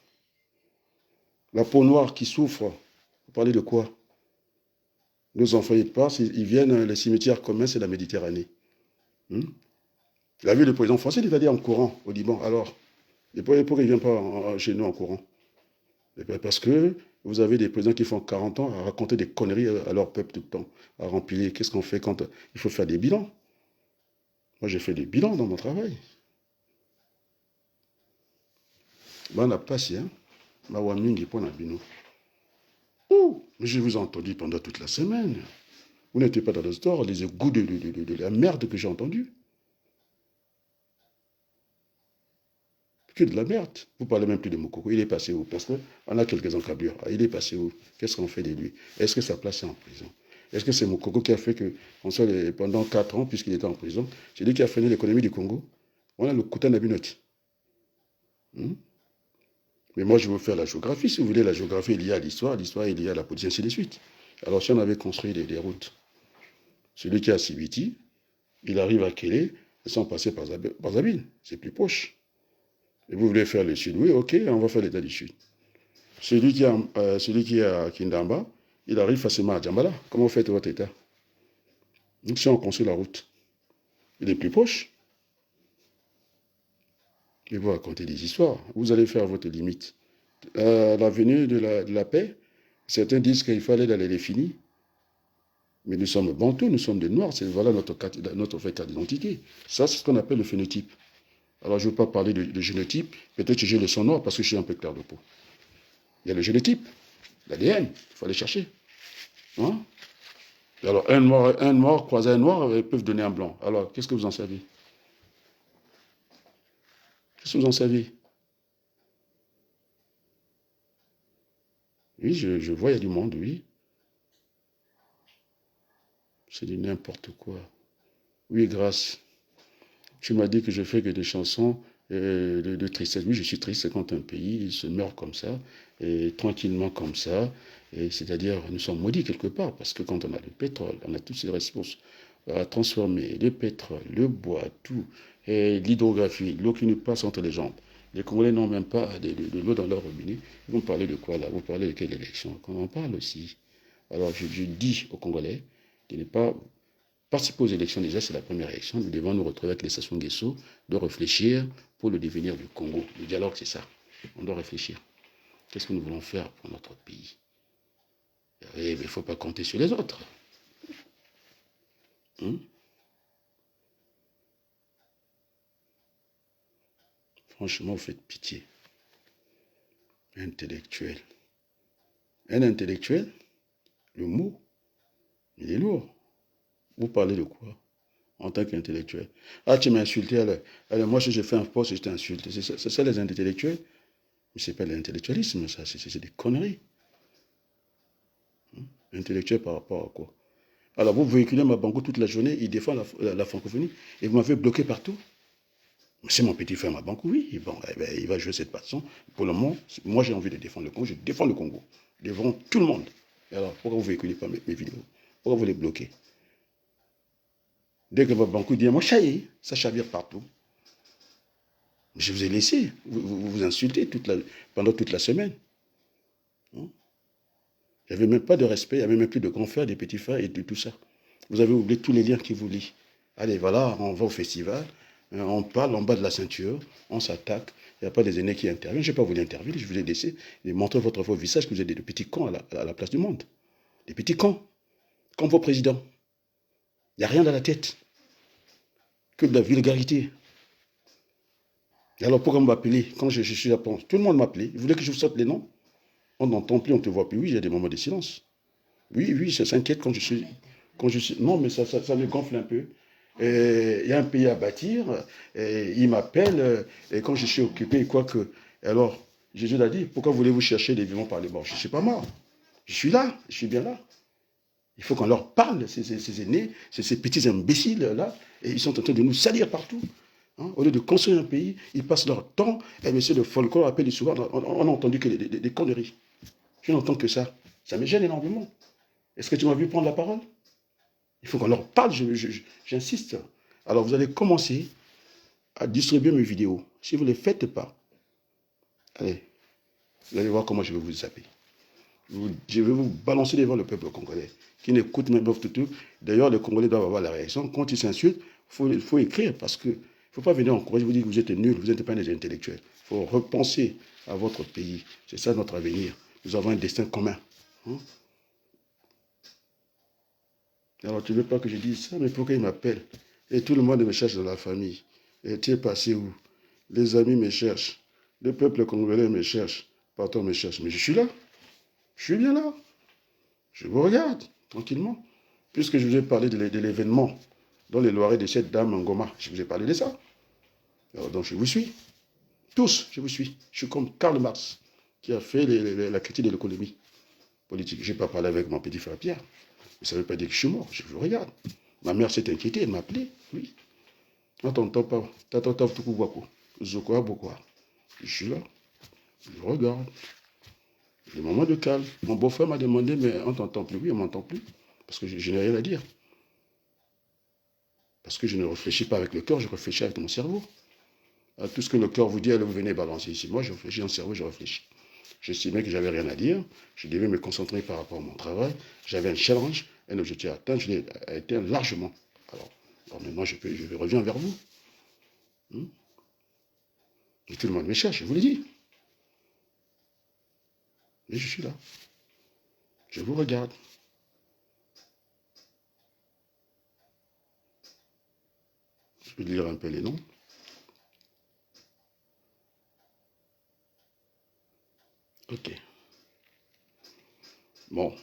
La peau noire qui souffre. Vous parlez de quoi? Nos enfants, ils passent, ils viennent, les cimetières communs, c'est la Méditerranée. La vie du président français, il est allé en courant au Liban. Alors, et pourquoi il ne vient pas chez nous en courant? Parce que vous avez des présidents qui font 40 ans à raconter des conneries à leur peuple tout le temps, à remplir. Qu'est-ce qu'on fait quand il faut faire des bilans? Moi, j'ai fait des bilans dans mon travail. On n'a pas si, hein? Mais je vous ai entendu pendant toute la semaine. Vous n'étiez pas dans le store, les égouts de la merde que j'ai entendu. Que de la merde. Vous parlez même plus de Moukoko. Il est passé où? Parce qu'on a quelques encablures. Il est passé où? Qu'est-ce qu'on fait de lui? Est-ce que sa place est en prison? Est-ce que c'est Moukoko qui a fait qu'on soit pendant 4 ans, puisqu'il était en prison? C'est lui qui a freiné l'économie du Congo? On a le Kouta Nabinoti. Mais moi, je veux faire la géographie. Si vous voulez, la géographie, il y a l'histoire il y a la politique, ainsi de suite. Alors, si on avait construit des routes, celui qui est à Sibiti, il arrive à Kélé, sans passer par Zabine. C'est plus proche. Et vous voulez faire le sud? Oui, ok, on va faire l'état du sud. Celui qui est à Kindamba, il arrive facilement à Djambala. Comment vous faites votre état? Donc, si on construit la route, il est plus proche. Et vous racontez des histoires. Vous allez faire votre limite. L'avenue de la paix, certains disent qu'il faut aller dans les finis. Mais nous sommes bantous, nous sommes des noirs. Voilà notre carte d'identité. Ça, c'est ce qu'on appelle le phénotype. Alors, je ne veux pas parler de génotype. Peut-être que j'ai le sang noir parce que je suis un peu clair de peau. Il y a le génotype, l'ADN, il faut aller chercher. Hein? Alors, un noir croisé un noir, ils peuvent donner un blanc. Alors, qu'est-ce que vous en savez? Qu'est-ce que vous en savez? Oui, je vois, il y a du monde, oui. C'est du n'importe quoi. Oui, grâce. Tu m'as dit que je fais que des chansons de tristesse. Oui, je suis triste quand un pays se meurt comme ça, et tranquillement comme ça. C'est-à-dire, nous sommes maudits quelque part, parce que quand on a le pétrole, on a toutes ces ressources à transformer, le pétrole, le bois, tout, et l'hydrographie, l'eau qui nous passe entre les jambes. Les Congolais n'ont même pas de l'eau dans leur robinet. Vous me parlez de quoi là? Vous parlez de quelle élection? Qu'on en parle aussi. Alors je dis aux Congolais de ne pas participer aux élections. Déjà, c'est la première élection. Nous devons nous retrouver avec les Sassou Nguesso, de réfléchir pour le devenir du Congo. Le dialogue, c'est ça. On doit réfléchir. Qu'est-ce que nous voulons faire pour notre pays? Et il ne faut pas compter sur les autres. Franchement, vous faites pitié. Intellectuel. Un intellectuel, le mot, il est lourd. Vous parlez de quoi en tant qu'intellectuel? Ah, tu m'as insulté, alors moi, si j'ai fait un poste, je t'ai insulté. C'est ça les intellectuels? Mais ce n'est pas l'intellectualisme, ça, c'est des conneries. Intellectuel par rapport à quoi? Alors, vous véhiculez ma banco toute la journée, il défend la francophonie, et vous m'avez bloqué partout. C'est mon petit frère Mabankou, oui. Bon, eh ben, il va jouer cette façon. Pour le moment, moi j'ai envie de défendre le Congo. Je défends le Congo. Devant tout le monde. Et alors, pourquoi vous ne véhiculez pas mes vidéos? Pourquoi vous les bloquez? Dès que Mabankou dit, moi, ça chavire partout. Je vous ai laissé. Vous insultez pendant toute la semaine. Il n'y avait même pas de respect, il n'y avait même plus de grands frères, des petits frères et de tout ça. Vous avez oublié tous les liens qui vous lient. Allez, voilà, on va au festival. On parle en bas de la ceinture, on s'attaque. Il n'y a pas des aînés qui interviennent. Je n'ai pas voulu intervenir. Je vous ai laissé montrer votre faux visage que vous êtes des petits cons à la place du monde. Des petits cons, comme vos présidents. Il n'y a rien dans la tête. Que de la vulgarité. Et alors pourquoi m'appeler quand je suis là? Tout le monde m'appelait. Il voulait que je vous sorte les noms. On n'entend plus, on ne te voit plus. Oui, il y a des moments de silence. Oui, oui, ça s'inquiète quand je suis. Non, mais ça me gonfle un peu. Il y a un pays à bâtir. Il m'appelle. Et quand je suis occupé, quoi que. Alors, Jésus l'a dit, pourquoi voulez-vous chercher les vivants par les morts? Je ne suis pas mort. Je suis là. Je suis bien là. Il faut qu'on leur parle, ces aînés, ces petits imbéciles-là. Et ils sont en train de nous salir partout. Hein? Au lieu de construire un pays, ils passent leur temps. Et monsieur de folklore appelle souvent. On a entendu que des conneries. Je n'entends que ça. Ça me gêne énormément. Est-ce que tu m'as vu prendre la parole? Il faut qu'on leur parle, j'insiste. Alors vous allez commencer à distribuer mes vidéos. Si vous ne les faites pas, allez, vous allez voir comment je vais vous zapper. Je vais vous balancer devant le peuple congolais, qui n'écoute même pas tout. D'ailleurs, les Congolais doivent avoir la réaction. Quand ils s'insultent, il faut écrire, parce que il ne faut pas venir encourager, vous dire que vous êtes nuls, vous n'êtes pas des intellectuels. Il faut repenser à votre pays. C'est ça notre avenir. Nous avons un destin commun. Hein? Alors, tu ne veux pas que je dise ça, mais pourquoi il m'appelle? Et tout le monde me cherche dans la famille. Et tu es passé où? Les amis me cherchent. Le peuple congolais me cherche. Partout me cherche. Mais je suis là. Je suis bien là. Je vous regarde, tranquillement. Puisque je vous ai parlé de l'événement dans les Loiret de cette dame Ngoma, je vous ai parlé de ça. Alors, donc, je vous suis. Tous, je vous suis. Je suis comme Karl Marx, qui a fait la critique de l'économie politique. Je n'ai pas parlé avec mon petit frère Pierre. Mais ça ne veut pas dire que je suis mort. Je vous regarde. Ma mère s'est inquiétée, elle m'a appelé. Oui. Attends, pas. T'attends, tout coup, Zokwa, Bokwa. Je suis là. Je regarde. Des moments de calme. Mon beau-frère m'a demandé, mais on t'entend plus? Oui, on m'entend plus. Parce que je n'ai rien à dire. Parce que je ne réfléchis pas avec le cœur, je réfléchis avec mon cerveau. À tout ce que le cœur vous dit, allez, vous venez balancer ici. Moi, je réfléchis dans le cerveau, je réfléchis. J'estimais que j'avais rien à dire. Je devais me concentrer par rapport à mon travail. J'avais un challenge, un objectif à atteindre. Je l'ai atteint largement. Alors maintenant, je reviens vers vous. Et tout le monde me cherche, je vous l'ai dit. Mais je suis là. Je vous regarde. Je vais lire un peu les noms. Ok. Bon.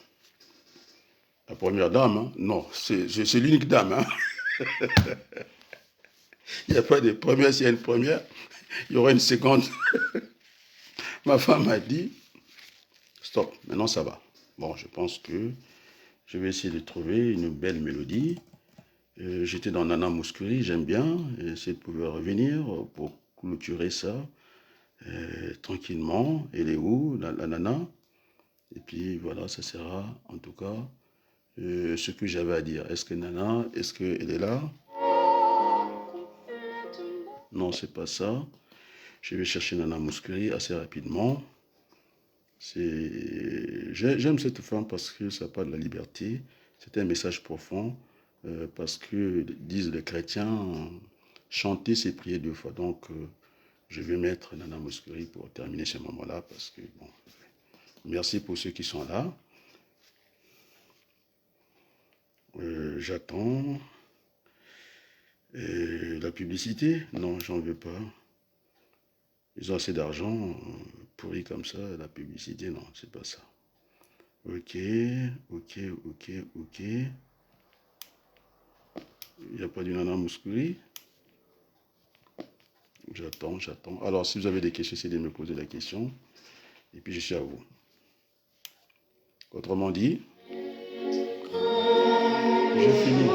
La première dame, hein? Non, c'est l'unique dame. Hein? Il n'y a pas de première, s'il y a une première, il y aura une seconde. Ma femme m'a dit, stop, maintenant ça va. Bon, je pense que je vais essayer de trouver une belle mélodie. J'étais dans Nana Mouskouri, j'aime bien, essayer de pouvoir revenir pour clôturer ça tranquillement. Elle est où, la Nana? Et puis voilà, ça sera en tout cas ce que j'avais à dire. Est-ce que Nana, est-ce qu'elle est là? Non, c'est pas ça. Je vais chercher Nana Mouskouri assez rapidement. J'aime cette femme parce que ça parle de la liberté. C'est un message profond parce que, disent les chrétiens, chanter, c'est prier 2 fois. Donc, je vais mettre Nana Mouskouri pour terminer ce moment-là parce que, bon, merci pour ceux qui sont là. J'attends. La publicité? Non, j'en veux pas. Ils ont assez d'argent, pourri comme ça, la publicité, non, c'est pas ça. Ok. Il n'y a pas du Nana Mouskouri. J'attends. Alors, si vous avez des questions, essayez de me poser la question. Et puis, je suis à vous. Autrement dit, je finis.